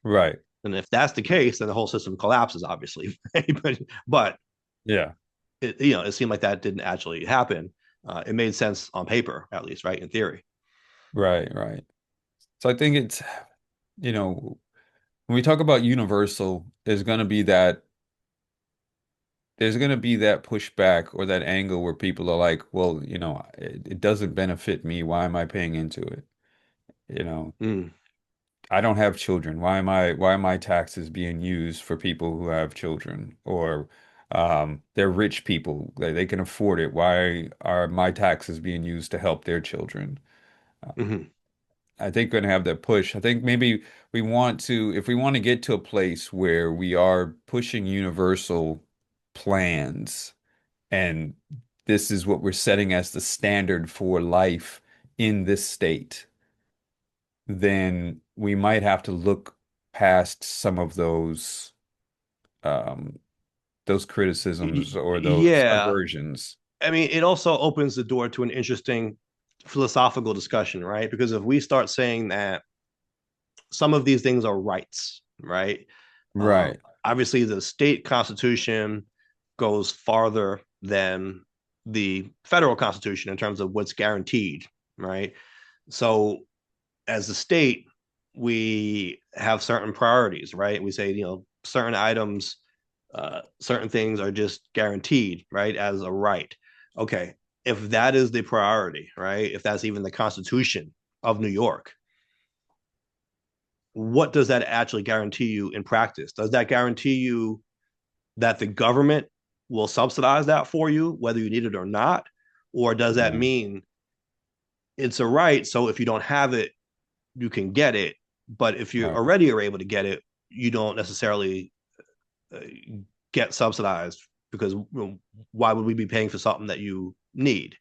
right. And if that's the case, then the whole system collapses, obviously. but Yeah. it seemed like that didn't actually happen. It made sense on paper, at least, right? In theory. Right, right. So I think it's, you know, when we talk about universal, there's going to be that pushback or that angle where people are like, well, it doesn't benefit me. Why am I paying into it? You know, Mm, I don't have children. Why are my taxes being used for people who have children? Or they're rich people, they can afford it. Why are my taxes being used to help their children? mm-hmm. I think going to have that push. I think maybe if we want to get to a place where we are pushing universal plans, and this is what we're setting as the standard for life in this state, then we might have to look past some of um, those criticisms or those Yeah. aversions. I mean, it also opens the door to an interesting philosophical discussion, right? Because if we start saying that some of these things are rights, right? Right, Obviously, the state constitution goes farther than the federal constitution in terms of what's guaranteed, right? So, as a state, we have certain priorities, right? We say, certain items, certain things are just guaranteed, right, as a right. Okay, if that is the priority, right, if that's even the Constitution of New York, what does that actually guarantee you in practice? Does that guarantee you that the government will subsidize that for you, whether you need it or not? Or does that yeah, mean it's a right? So if you don't have it, you can get it. But if you right, already are able to get it, you don't necessarily uh, get subsidized because why would we be paying for something that you need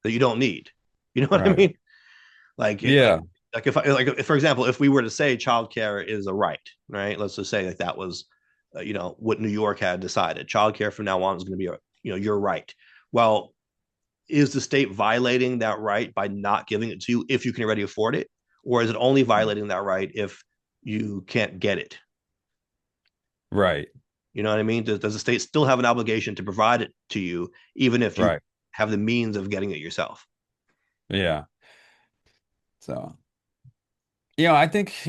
that you don't need? You know what I right. mean? Like Yeah, if for example, if we were to say childcare is a right, right? Let's just say like that was, what New York had decided. Childcare from now on is going to be, your right. Well, is the state violating that right by not giving it to you if you can already afford it, or is it only violating that right if you can't get it? right, You know what I mean? Does the state still have an obligation to provide it to you, even if you right. have the means of getting it yourself. Yeah. So, I think,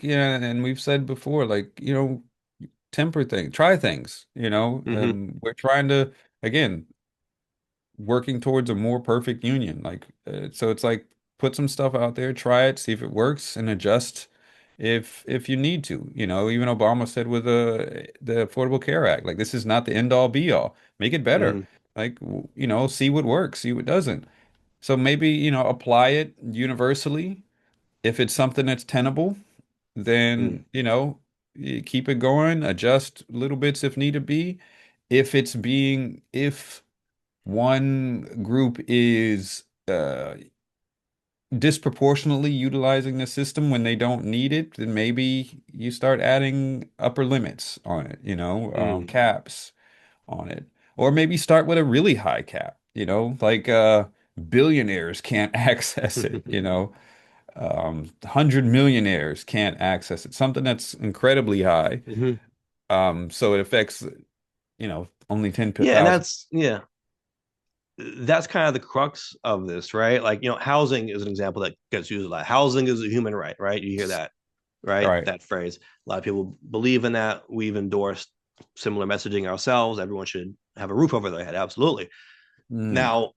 yeah, and we've said before, like, temper things, try things, Hmm. we're trying to, again, working towards a more perfect union. Like, so it's like put some stuff out there, try it, see if it works, and adjust if you need to. Even Obama said with the Affordable Care Act, like this is not the end all be all. Make it better. Hmm. Like, see what works, see what doesn't. So maybe, apply it universally. If it's something that's tenable, Mm. then, you keep it going, adjust little bits if need to be. If one group is disproportionately utilizing the system when they don't need it, then maybe you start adding upper limits on it, Mm. caps on it. Or maybe start with a really high cap, like billionaires can't access it, 100 millionaires can't access it, something that's incredibly high. Hmm. So it affects, only Yeah, and 10,000. that's kind of the crux of this, right? Like, housing is an example that gets used a lot. Housing is a human right, right? You hear that, right? Right. That phrase. A lot of people believe in that. We've endorsed similar messaging ourselves. Everyone should have a roof over their head. Absolutely. Mm, Now,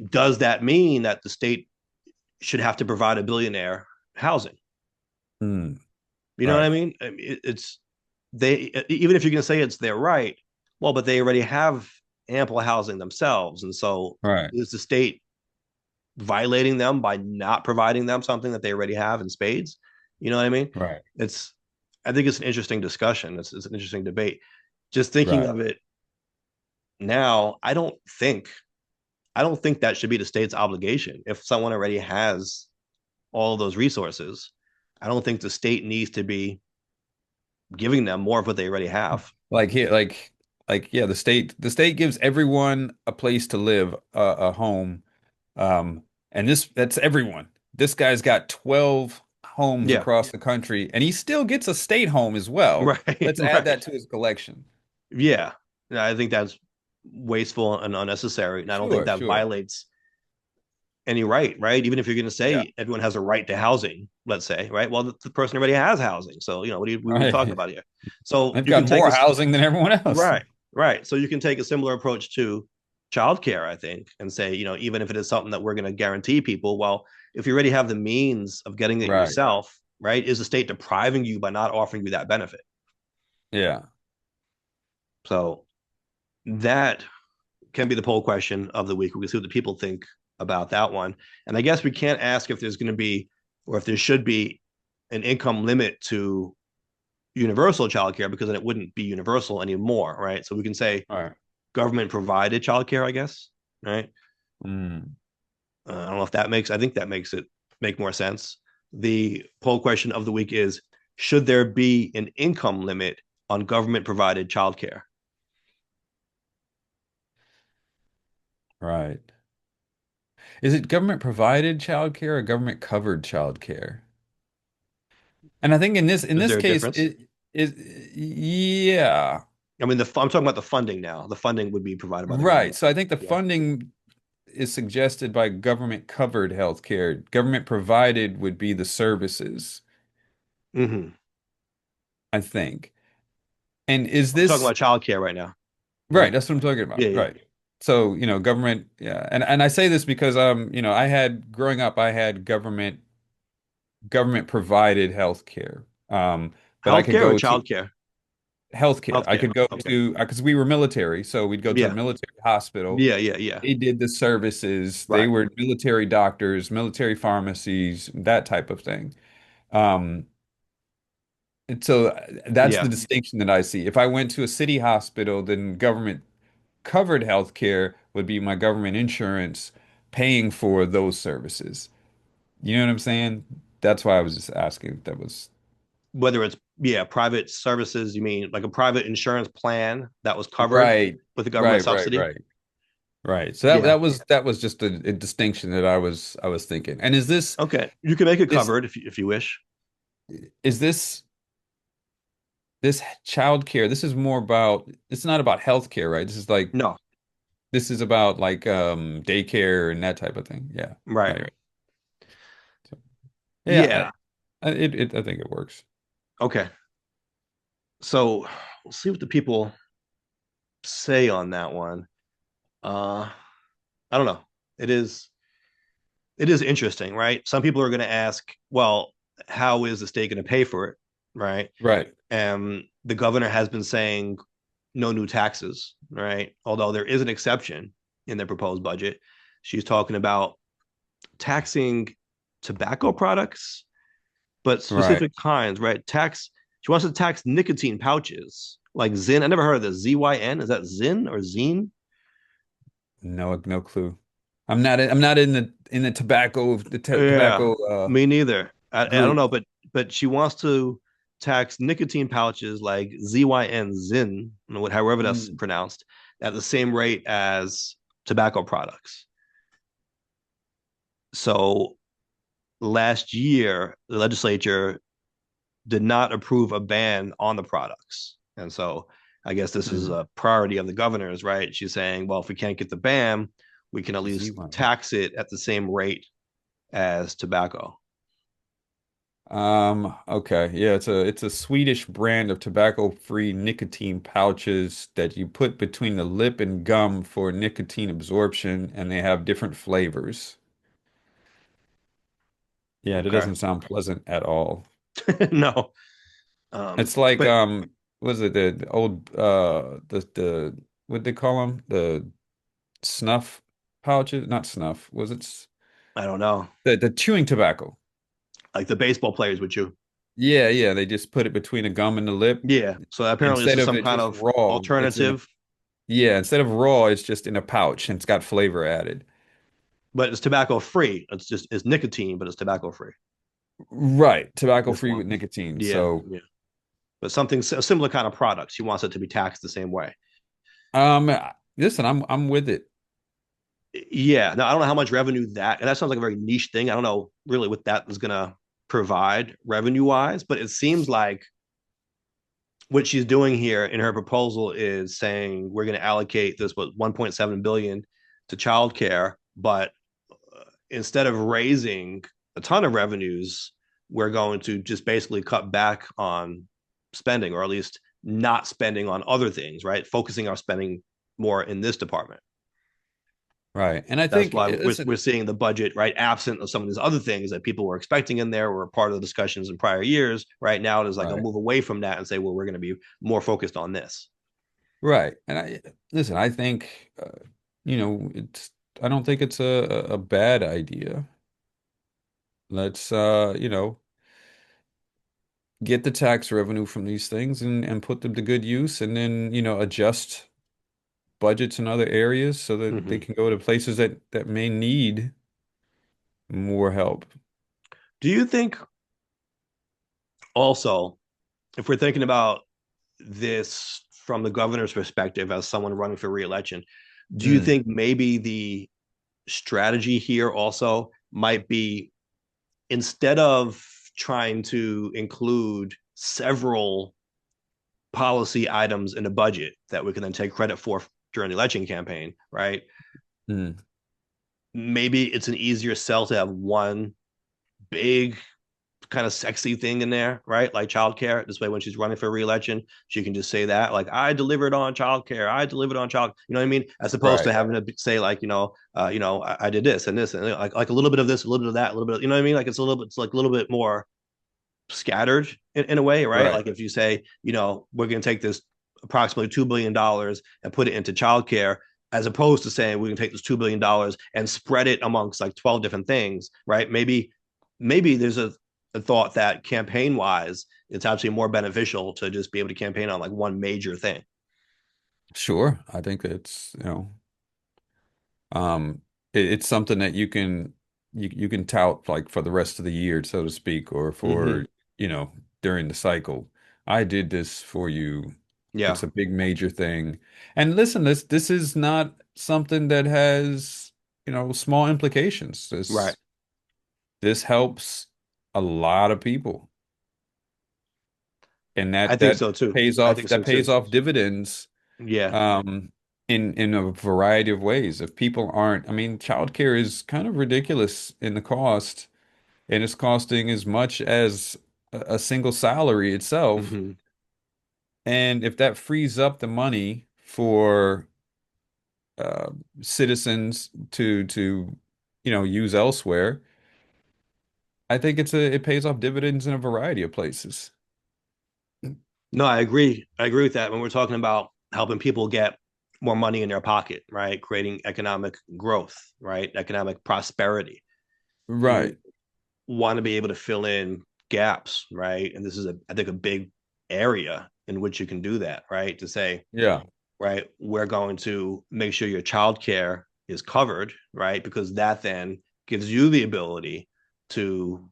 does that mean that the state should have to provide a billionaire housing? mm, You know what I right. mean? It's they, even if you can say it's their right, well, but they already have ample housing themselves, and so Right. is the state violating them by not providing them something that they already have in spades? You know what I mean? Right. It's I think it's an interesting discussion. It's an interesting debate. Just thinking Right. of it now, I don't think that should be the state's obligation. If someone already has all of those resources, I don't think the state needs to be giving them more of what they already have. Like here, yeah, the state gives everyone a place to live, a home. And that's everyone. This guy's got 12 homes Yeah. across the country, and he still gets a state home as well. Right. Let's add Right. that to his collection. Yeah. I think that's wasteful and unnecessary. And I don't think Sure, that sure. violates any right, right? Even if you're going to Yeah. say everyone has a right to housing, let's say, right? Well, the person already has housing. So, what are we talking Right. about here? So They've you can got take more us, housing than everyone else. right, right. So you can take a similar approach to childcare, I think, and say, even if it is something that we're going to guarantee people, well, if you already have the means of getting it Right. yourself, right, is the state depriving you by not offering you that benefit? Yeah. So that can be the poll question of the week. We can see what the people think about that one. And I guess we can't ask if there's going to be or if there should be an income limit to universal childcare because then it wouldn't be universal anymore, right? So we can say All right. government provided childcare, I guess, right? Mm, I don't know if that makes. I think that makes it make more sense. The poll question of the week is: should there be an income limit on government provided childcare? right. Is it government provided childcare or government covered childcare? And I think in Is this there a case, difference? it is, yeah. I mean, I'm talking about the funding now. The funding would be provided by the Right. government. So I think the Yeah. funding is suggested by government covered healthcare. Government provided would be the services, Mm-hmm. I think. And is I'm talking this about childcare right now. right? Right. That's what I'm talking about. Yeah. Yeah. Right. So, government, yeah. And I say this because I had growing up, I had government provided healthcare. But I could Healthcare or go to childcare? healthcare. I Healthcare. could go Okay. to because we were military, so we'd go to a Yeah. military hospital. Yeah. Yeah. Yeah. They did the services. They Right. were military doctors, military pharmacies, that type of thing. Um, and so that's the Yeah. distinction that I see. If I went to a city hospital, then government covered healthcare would be my government insurance paying for those services. You know what I'm saying? That's why I was just asking if that was Whether it's private services, you mean like a private insurance plan that was covered right, with a government right, right, subsidy? right, right. So that Yeah. that was that was just a distinction that I was thinking. And Okay. You can make it this covered if you wish. is this this child care, this is more about, it's not about healthcare, right? No, This is about like daycare and that type of thing. Yeah. right. Right. So, yeah, Yeah. I think it works. Okay. So we'll see what the people say on that one. Uh, I don't know. It is it is interesting, right? Some people are going to ask, well, how is the state going to pay for it, right? Right. And the governor has been saying no new taxes, right? Although there is an exception in the proposed budget. She's talking about taxing tobacco products, but Right. specific kinds, right? She wants to tax nicotine pouches like Zyn. I never heard of this. ZYN. Is that Zyn or Zine? No clue. I'm not in the tobacco Yeah, tobacco me neither. I don't group. know, but she wants to tax nicotine pouches like ZYN Zyn, however that's Mm. pronounced, at the same rate as tobacco products. So last year, the legislature did not approve a ban on the products, and so I guess this is Mm. a priority of the governor's, right? She's saying, well, if we can't get the ban, we can at least Z1. tax it at the same rate as tobacco. Okay. Yeah, it's a Swedish brand of tobacco-free nicotine pouches that you put between the lip and gum for nicotine absorption, and they have different flavors. Yeah, that Okay. doesn't sound pleasant at all. No. It's like But was it the old the what they call them? The snuff pouches? Not snuff. Was it I don't know. the chewing tobacco? Like the baseball players would you? Yeah, yeah, they just put it between a gum and the lip. Yeah. So apparently this Instead is of some it kind just of raw, it's in a alternative, yeah, instead of raw, it's just in a pouch and it's got flavor added. but it's tobacco free. It's nicotine, but it's tobacco free. Right, tobacco This free one. with nicotine. Yeah, So, yeah. But something a similar kind of product. She wants it to be taxed the same way. um, listen, I'm with it. Yeah. Now I don't know how much revenue and that sounds like a very niche thing. I don't know really what that is gonna provide revenue wise, but it seems like what she's doing here in her proposal is saying we're going to allocate this 1.7 billion to childcare, but instead of raising a ton of revenues, we're going to just basically cut back on spending, or at least not spending on other things, right? Focusing our spending more in this department. Right, and I That's think why we're listen, seeing the budget, right, absent of some of these other things that people were expecting in there, were part of the discussions in prior years. Right now, it is like a right, move away from that and say, well, we're going to be more focused on this. right, and I listen. I think it's. I don't think it's a bad idea. Let's get the tax revenue from these things and put them to good use, and then adjust budgets in other areas so that they Mm-hmm. can go to places that may need more help. Do you think also, if we're thinking about this from the governor's perspective as someone running for reelection, do you Mm, think maybe the strategy here also might be, instead of trying to include several policy items in a budget that we can then take credit for during the election campaign, right? mm, Maybe it's an easier sell to have one big kind of sexy thing in there, right? Like childcare. This way, when she's running for re-election, she can just say that, like, I delivered on childcare. I delivered on child. You know what I mean? As opposed to right, having to say like, I did this and this and like a little bit of this, a little bit of that, a little bit. You know what I mean? Like it's like a little bit more scattered in a way, right? right, Like if you say, we're going to take this approximately $2 billion and put it into childcare, as opposed to saying we can take this $2 billion and spread it amongst like 12 different things, right? Maybe there's a thought that campaign wise, it's actually more beneficial to just be able to campaign on like one major thing. sure. I think it's it's something that you can tout like for the rest of the year, so to speak, or Mm-hmm. for during the cycle. I did this for you. Yeah. It's a big major thing. And listen, this is not something that has small implications. Right. This helps a lot of people. and I that think that so too. pays I off think so too. dividends Yeah. um, in a variety of ways. If people aren't, I mean, childcare is kind of ridiculous in the cost, and it's costing as much as a single salary itself. Hmm. And if that frees up the money for uh, citizens to use elsewhere, I think it pays off dividends in a variety of places. No, I agree. I agree with that. When we're talking about helping people get more money in their pocket, right? Creating economic growth, right? Economic prosperity. You Right. want to be able to fill in gaps, right? And this is I think, a big area in which you can do that, right? To say, Yeah. right, we're going to make sure your childcare is covered, right? Because that then gives you the ability to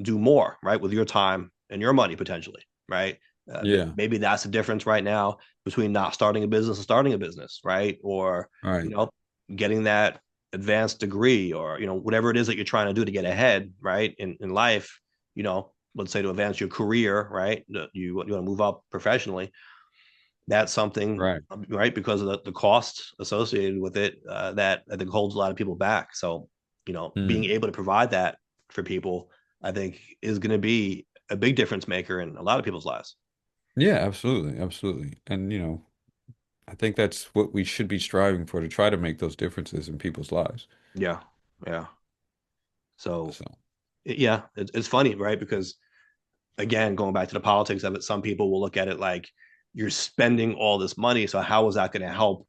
do more, right, with your time and your money potentially, right? Yeah. Maybe that's the difference right now between not starting a business and starting a business, right? Or you Right. know, getting that advanced degree, or whatever it is that you're trying to do to get ahead, right, in life. Let's say to advance your career, right? You want to move up professionally. That's something, Right. right, because of the costs associated with it, that I think holds a lot of people back. So, being Mm. able to provide that for people, I think, is going to be a big difference maker in a lot of people's lives. Yeah, absolutely. Absolutely. And I think that's what we should be striving for, to try to make those differences in people's lives. Yeah, yeah. So, So, yeah, it's funny, right? Because again, going back to the politics of it, some people will look at it like you're spending all this money, so how is that going to help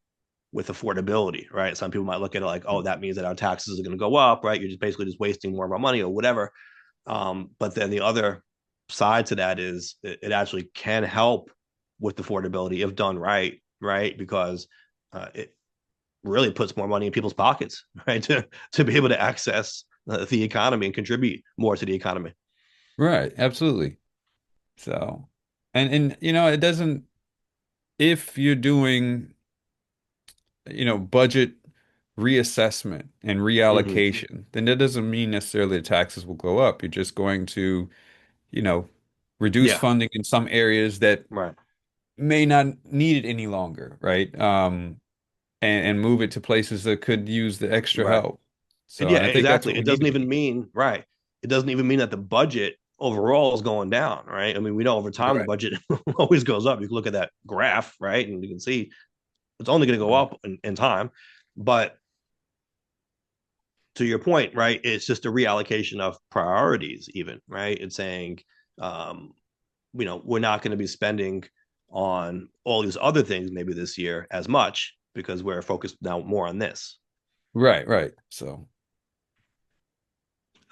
with affordability, right? Some people might look at it like, oh, that means that our taxes are going to go up, right? You're just basically just wasting more of our money or whatever. But then the other side to that is it actually can help with affordability if done right, right? Because it really puts more money in people's pockets, right? To be able to access the economy and contribute more to the economy. right, absolutely. So, and it doesn't, if you're doing, budget reassessment and Mm-hmm. reallocation, then that doesn't mean necessarily the taxes will go up. You're just going to, you know, reduce Yeah, funding in some areas that right, may not need it any longer, right? And move it to places that could use the extra right. help. And So, yeah, and I think that's exactly. what we It need doesn't to even be. mean right. It doesn't even mean that the budget overall is going down, right? I mean, we know over time the Right. budget always goes up. You can look at that graph, right, and you can see it's only going to go Right. up in time. But to your point, right, it's just a reallocation of priorities, even, right? It's saying, um, we're not going to be spending on all these other things maybe this year as much because we're focused now more on this. Right, right. So,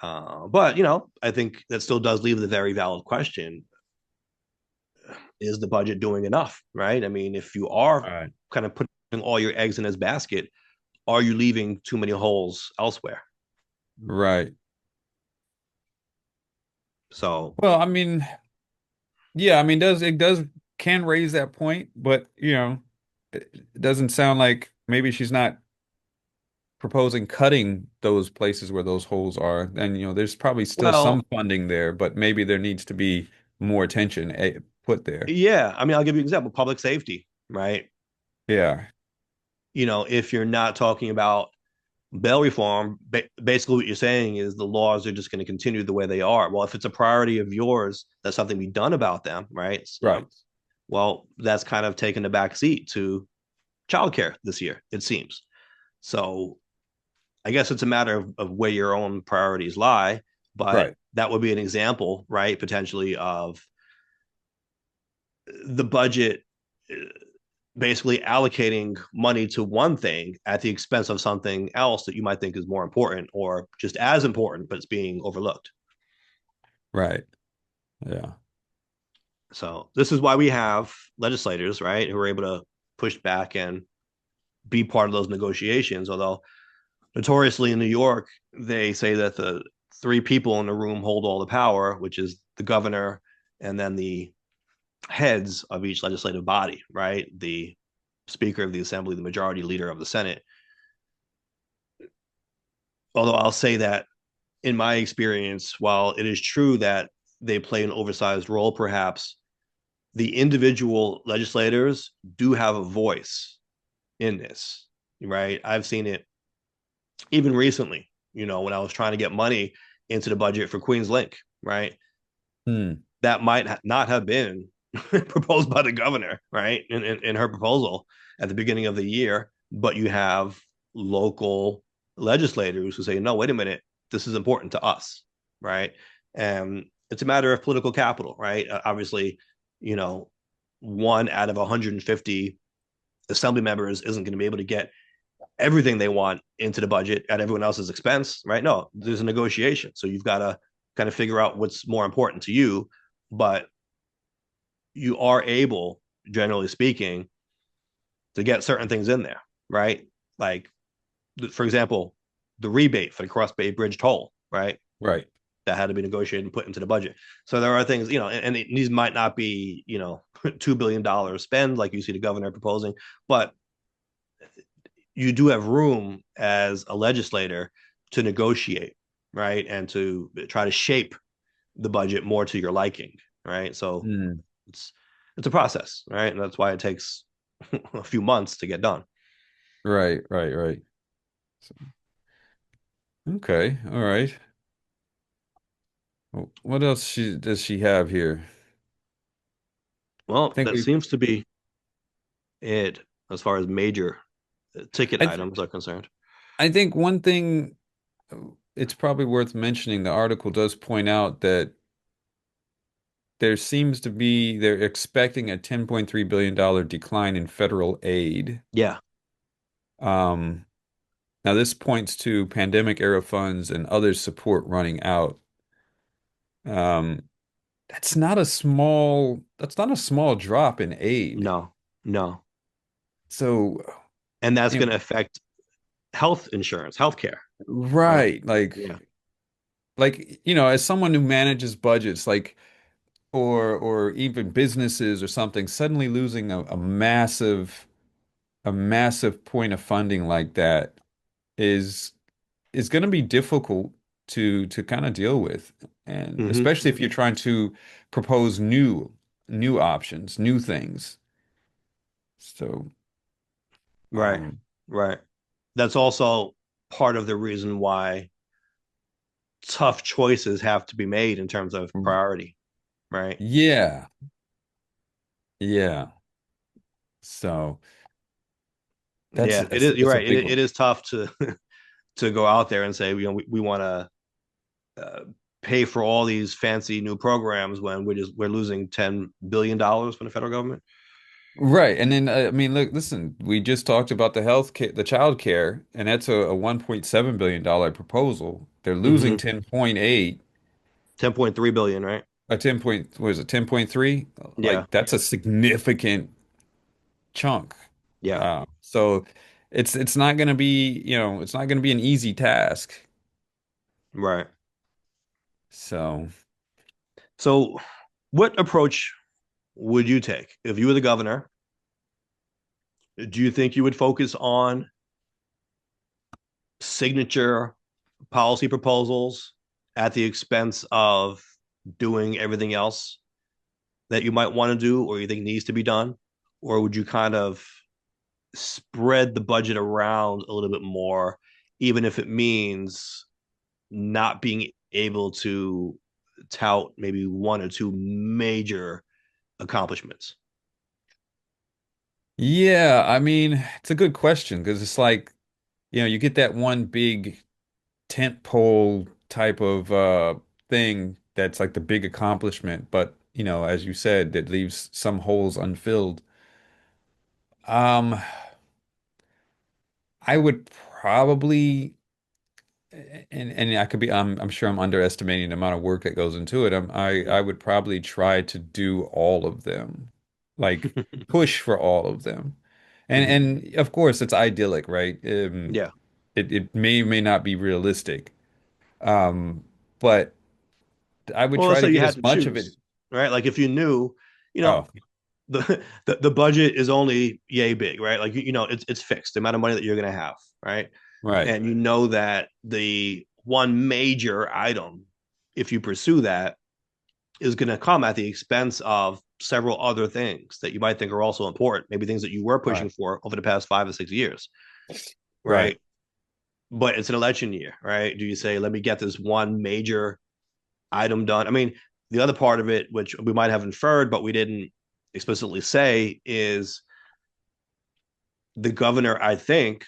But I think that still does leave the very valid question: is the budget doing enough? Right? I mean, if you are all right. kind of putting all your eggs in this basket, are you leaving too many holes elsewhere? Right. So, Well, I mean, yeah, I mean, does can raise that point, but it doesn't sound like maybe she's not proposing cutting those places where those holes are. And there's probably still some well, funding there, but maybe there needs to be more attention put there. yeah. I mean, I'll give you an example: public safety, right? Yeah. If you're not talking about bail reform, basically what you're saying is the laws are just going to continue the way they are. Well, if it's a priority of yours, that's something to be done about them, right? Right. Well, that's kind of taken the back seat to childcare this year, it seems. So I guess it's a matter of where your own priorities lie, but Right. that would be an example, right? Potentially of the budget basically allocating money to one thing at the expense of something else that you might think is more important or just as important, but it's being overlooked. Right. Yeah. So this is why we have legislators, right, who are able to push back and be part of those negotiations. Although notoriously in New York, they say that the three people in the room hold all the power, which is the governor and then the heads of each legislative body, right? The Speaker of the Assembly, the Majority Leader of the Senate. Although I'll say that in my experience, while it is true that they play an oversized role, perhaps the individual legislators do have a voice in this, right? I've seen it even recently, when I was trying to get money into the budget for Queens Link, right? Hmm. That might not have been proposed by the governor, right? In her proposal at the beginning of the year, but you have local legislators who say, no, wait a minute, this is important to us, right? And it's a matter of political capital, right? Obviously, you know, one out of 150 assembly members isn't going to be able to get everything they want into the budget at everyone else's expense, right? No, there's a negotiation. So you've got to kind of figure out what's more important to you, but you are able, generally speaking, to get certain things in there, right? Like, for example, the rebate for the Cross Bay Bridge toll, right? Right. That had to be negotiated and put into the budget. So there are things, and these might not be, $2 billion spend like you see the governor proposing, but you do have room as a legislator to negotiate, right? And to try to shape the budget more to your liking, right? So Hmm. it's it's a process, right? And that's why it takes a few months to get done. Right, right, right. So, okay, all right. Well, what else does she have here? I Well, think that we seems to be it as far as major ticket I th items are concerned. I think one thing it's probably worth mentioning, the article does point out that they're expecting a $10.3 billion decline in federal aid. Yeah. Um, Now this points to pandemic era funds and other support running out. Um, that's not a small drop in aid. No, no. So, And that's you going know, to affect health insurance, healthcare, right? right, Yeah. as someone who manages budgets, or even businesses or something, suddenly losing a massive point of funding like that is is going to be difficult to kind of deal with, and Hmm. especially if you're trying to propose new options, new things. So, Right. um, Right. That's also part of the reason why tough choices have to be made in terms of priority, right? yeah, yeah. So Yeah, it is. You're that's a right. big It one. is tough to to go out there and say, we want to pay for all these fancy new programs when we're losing $10 billion from the federal government. Right. And then, I mean, look, listen, we just talked about the health care, the child care, and that's a $1.7 billion proposal. They're losing Mm-hmm. 10.8, 10.3 billion, right? a 10 point, what is it, 10.3? Yeah, Like, that's a significant chunk. yeah, So it's not going to be, it's not going to be an easy task. right. So, So, what approach would you take if you were the governor? Do you think you would focus on signature policy proposals at the expense of doing everything else that you might want to do or you think needs to be done? Or would you kind of spread the budget around a little bit more, even if it means not being able to tout maybe one or two major accomplishments? yeah, I mean, it's a good question because it's like, you get that one big tent pole type of thing that's like the big accomplishment, but as you said, that leaves some holes unfilled. Um, I would probably, and I could be, I'm sure I'm underestimating the amount of work that goes into it. I would probably try to do all of them, like push for all of them. And Mm-hmm. and of course it's idyllic, right? Yeah. It may or may not be realistic. But I would Well, try let's to say you get had as to much of it. choose, right? Like if you knew, you know, Oh, the budget is only yay big, right? Like it's fixed the amount of money that you're going to have, right? right. And you know that the one major item, if you pursue that, is going to come at the expense of several other things that you might think are also important, maybe things that you were pushing Right. for over the past 5 or 6 years, Right. right? But it's an election year, right? Do you say, let me get this one major item done? I mean, the other part of it, which we might have inferred, but we didn't explicitly say, is the governor, I think,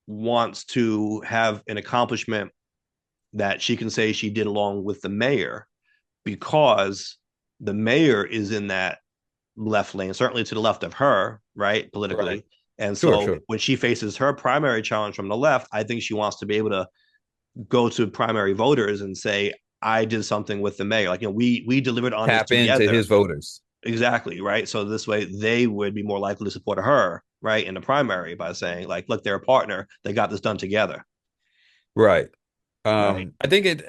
wants to have an accomplishment that she can say she did along with the mayor, because the mayor is in that left lane, certainly to the left of her, right, Right. politically. And Sure, so sure. when she faces her primary challenge from the left, I think she wants to be able to go to primary voters and say, I did something with the mayor. Like, we delivered on this Tap into together. his voters. Exactly. Right. So this way they would be more likely to support her, right, in the primary by saying, like, look, they're a partner. They got this done together. Right. Right. I think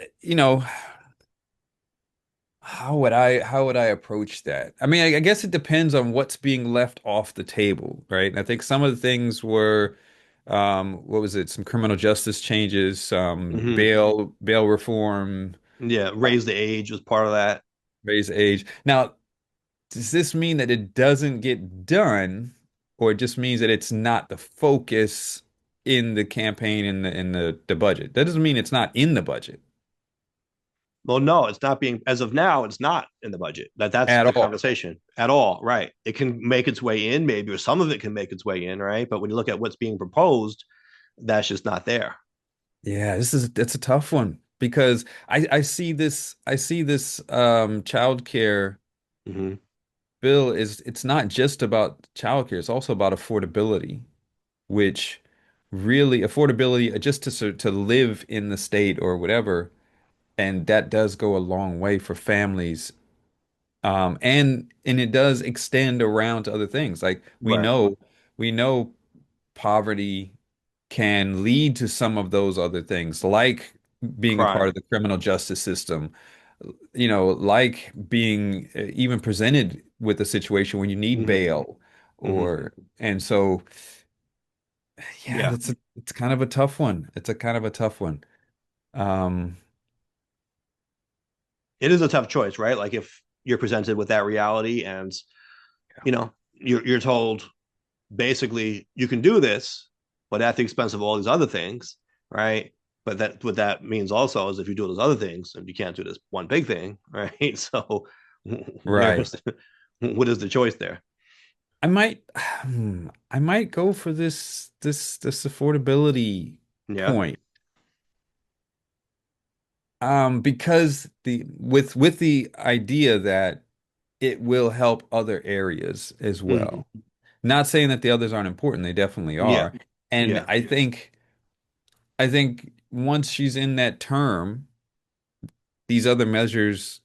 how would I approach that? I mean, I guess it depends on what's being left off the table, right? And I think some of the things were, what was it? Some criminal justice changes, some Mm-hmm. bail reform, Yeah. Raise the age was part of that. raise age. Now, does this mean that it doesn't get done, or it just means that it's not the focus in the campaign in the budget? That doesn't mean it's not in the budget Well, no, it's not being, as of now, it's not in the budget. That's at the all. conversation at all, right? It can make its way in, maybe, or some of it can make its way in, right? But when you look at what's being proposed, that's just not there. Yeah, that's a tough one because I see this childcare Mm-hmm. bill is it's not just about childcare, it's also about affordability, which really affordability just to live in the state or whatever, and that does go a long way for families. And it does extend around to other things. Like Right. we know poverty can lead to some of those other things, like being a part Crime. of the criminal justice system, like being even presented with a situation when you need Mm-hmm. bail Mm-hmm. or, and so, yeah, Yeah. it's kind of a tough one. It's a kind of a tough one. Um, It is a tough choice, right? Like, if you're presented with that reality and, you're told, basically, you can do this, but at the expense of all these other things, right? But that, what that means also is, if you do those other things, and you can't do this one big thing, right? So right. where's what is the choice there? I might, I might go for this affordability Yeah. point. Because with the idea that it will help other areas as Mm-hmm. well. Not saying that the others aren't important, they definitely Yeah. are. And Yeah. I think once she's in that term, these other measures,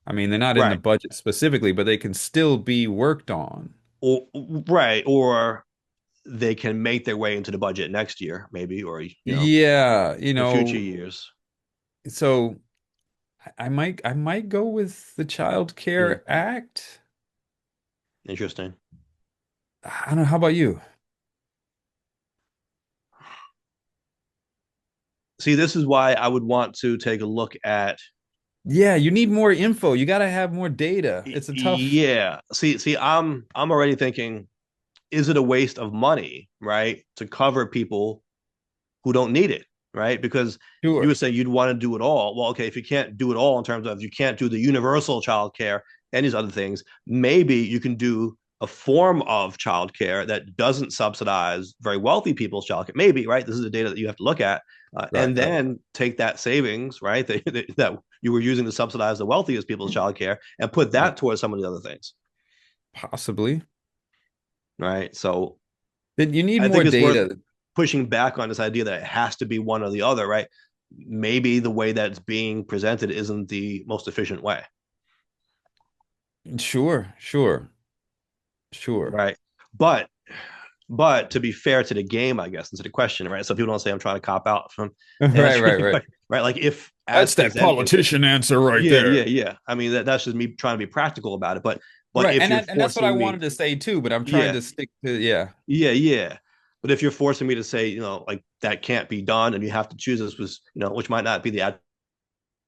I mean, they're not in the Right. budget specifically, but they can still be worked on. Or right. Or they can make their way into the budget next year, maybe, or Yeah, in future years. so I might go with the Child Hmm. Care Act. Interesting. I don't know, how about you? See, this is why I would want to take a look at. Yeah, you need more info. You got to have more data. It's a tough. Yeah. See, I'm already thinking, is it a waste of money, right, to cover people who don't need it, right? Because you Sure. would say you'd want to do it all. Well, okay, if you can't do it all, in terms of, you can't do the universal child care and these other things, maybe you can do a form of childcare that doesn't subsidize very wealthy people's childcare. Maybe, right? This is the data that you have to look at, Right, and right. then take that savings, right, that you were using to subsidize the wealthiest people's childcare, and put Right. that towards some of the other things, Possibly. right? So Then you need I more think it's worth data. pushing back on this idea that it has to be one or the other, right? Maybe the way that it's being presented isn't the most efficient way, Sure, sure, sure. right? But but to be fair to the game, I guess, and to the question, right? So people don't say I'm trying to cop out from Right, answering right, the right. question, right? Like, if as That's that presented, politician answer right yeah, yeah, there. yeah. I mean, that's just me trying to be practical about it. But Right. if you're And that's what I forcing wanted me, to say too, but I'm trying yeah, to stick to, yeah. yeah, yeah. But if you're forcing me to say, like, that can't be done, and you have to choose this, was, which might not be the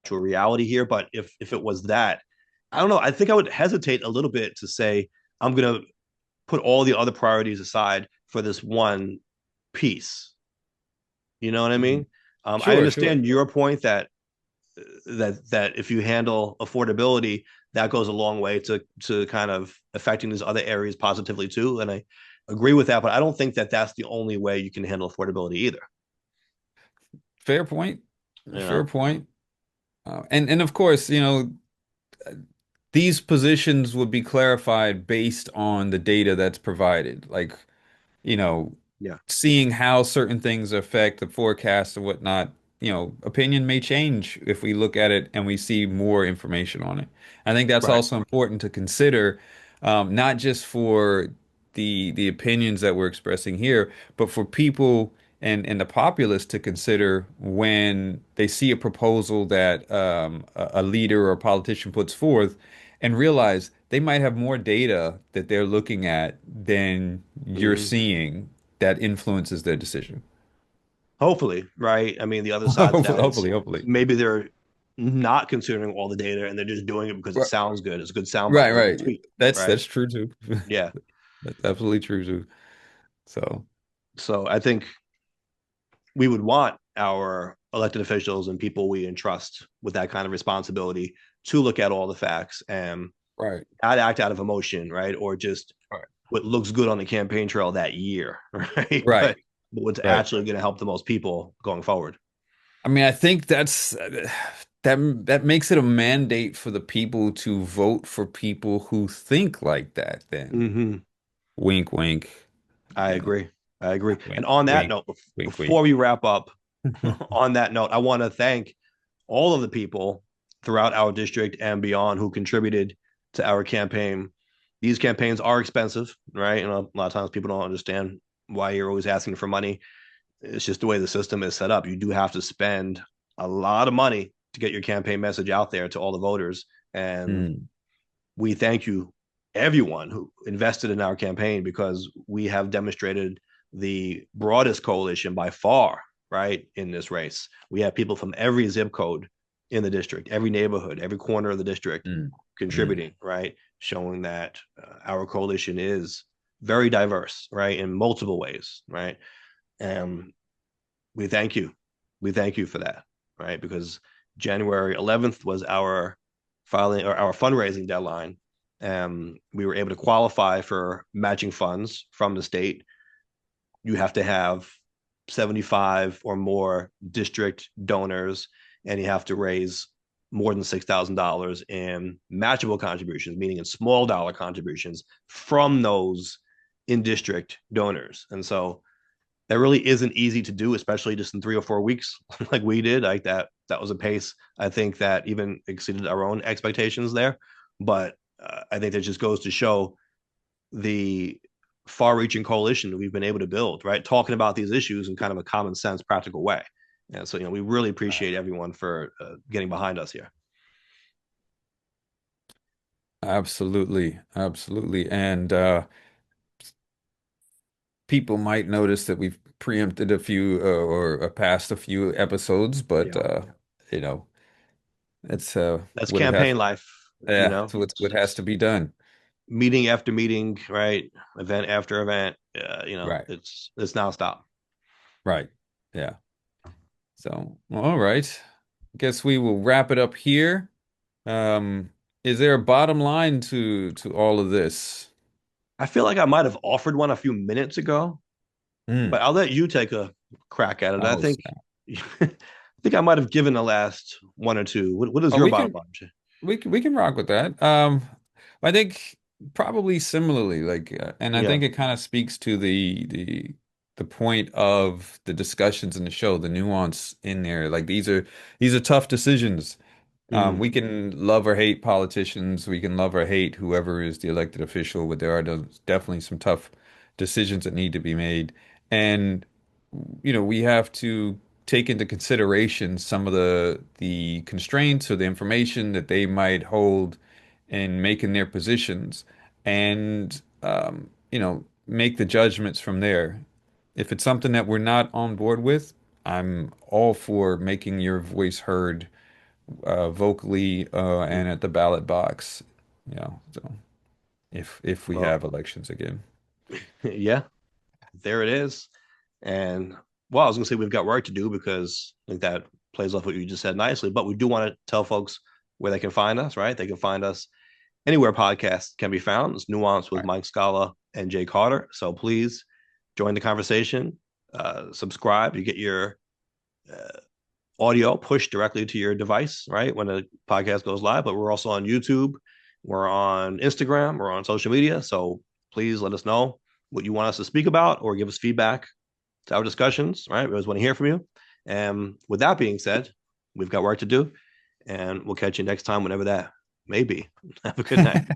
actual reality here, but if it was that, I don't know. I think I would hesitate a little bit to say I'm going to put all the other priorities aside for this one piece. You know what I Mhm. mean? I Sure, sure. understand your point that if you handle affordability, that goes a long way to kind of affecting these other areas positively too. And I agree with that, but I don't think that that's the only way you can handle affordability either. Fair point. You Fair know? point. And of course, these positions would be clarified based on the data that's provided. Like, you know, Yeah. seeing how certain things affect the forecast and whatnot, opinion may change if we look at it and we see more information on it. I think that's Right. also important to consider, not just for the opinions that we're expressing here, but for people and the populace to consider when they see a proposal that a leader or a politician puts forth and realize they might have more data that they're looking at than you're Mm-hmm. seeing that influences their decision. Hopefully, right? I mean, the other side of Hopefully, that is hopefully. maybe they're not considering all the data and they're just doing it because it Right, sounds good. It's a good soundbite. right, It's a good right. tweet, That's right? that's true too. Yeah. That's absolutely true too. So, So I think we would want our elected officials and people we entrust with that kind of responsibility to look at all the facts and right, not act out of emotion, right? Or just right, what looks good on the campaign trail that year, right? right, But what's right. actually going to help the most people going forward. I mean, I think that makes it a mandate for the people to vote for people who think like that, then. Mm-hmm. Wink, wink, I you know, agree. I agree. And wink, on that wink, note, wink, before wink. we wrap up, on that note, I want to thank all of the people throughout our district and beyond who contributed to our campaign. These campaigns are expensive, right? And a lot of times people don't understand why you're always asking for money. It's just the way the system is set up. You do have to spend a lot of money to get your campaign message out there to all the voters. And Mm, we thank you, everyone who invested in our campaign, because we have demonstrated the broadest coalition by far, right, in this race. We have people from every zip code in the district, every neighborhood, every corner of the district mm, mm. contributing, right, showing that our coalition is very diverse, right, in multiple ways, right. And we thank you. We thank you for that, right? Because January 11th was our filing or our fundraising deadline. We were able to qualify for matching funds from the state. You have to have 75 or more district donors, and you have to raise more than $6,000 in matchable contributions, meaning in small dollar contributions from those in district donors. And so that really isn't easy to do, especially just in 3 or 4 weeks, like we did. Like that was a pace I think that even exceeded our own expectations there. But I think that just goes to show the far-reaching coalition that we've been able to build, right? Talking about these issues in kind of a common sense, practical way. And so, we really appreciate everyone for getting behind us here. Absolutely, absolutely. And people might notice that we've preempted a few or passed a few episodes, but Yeah, you know, it's that's what it has. campaign life. Yeah, it's what has to It's be done. meeting after meeting, right? Event after event. Right, It's nonstop. right. Yeah. So, all right. Guess we will wrap it up here. Um, is there a bottom line to all of this? I feel like I might have offered one a few minutes ago, but Mm. I'll let you take a crack at it. I Oh, think snap. I think I might have given the last one or two. What is Oh, your bottom line, Jay? we can rock with that. I think probably similarly, like, and I Yeah. think it kind of speaks to the point of the discussions in the show, the nuance in there. Like these are tough decisions. Hmm. We can love or hate politicians. We can love or hate whoever is the elected official, but there are definitely some tough decisions that need to be made. And, we have to take into consideration some of the constraints or the information that they might hold in making their positions and, make the judgments from there. If it's something that we're not on board with, I'm all for making your voice heard vocally and at the ballot box. So if we Well, have elections again. yeah, there it is. And well, I was gonna say we've got work to do because I think that plays off what you just said nicely. But we do want to tell folks where they can find us, right? They can find us anywhere podcasts can be found. It's Nuance All with right. Mike Scala and Jay Carter. So please join the conversation. Subscribe. You get your uh, audio pushed directly to your device, right? When the podcast goes live. But we're also on YouTube. We're on Instagram. We're on social media. So please let us know what you want us to speak about or give us feedback to our discussions, right? We always want to hear from you. And with that being said, we've got work to do, and we'll catch you next time, whenever that may be. Have a good night.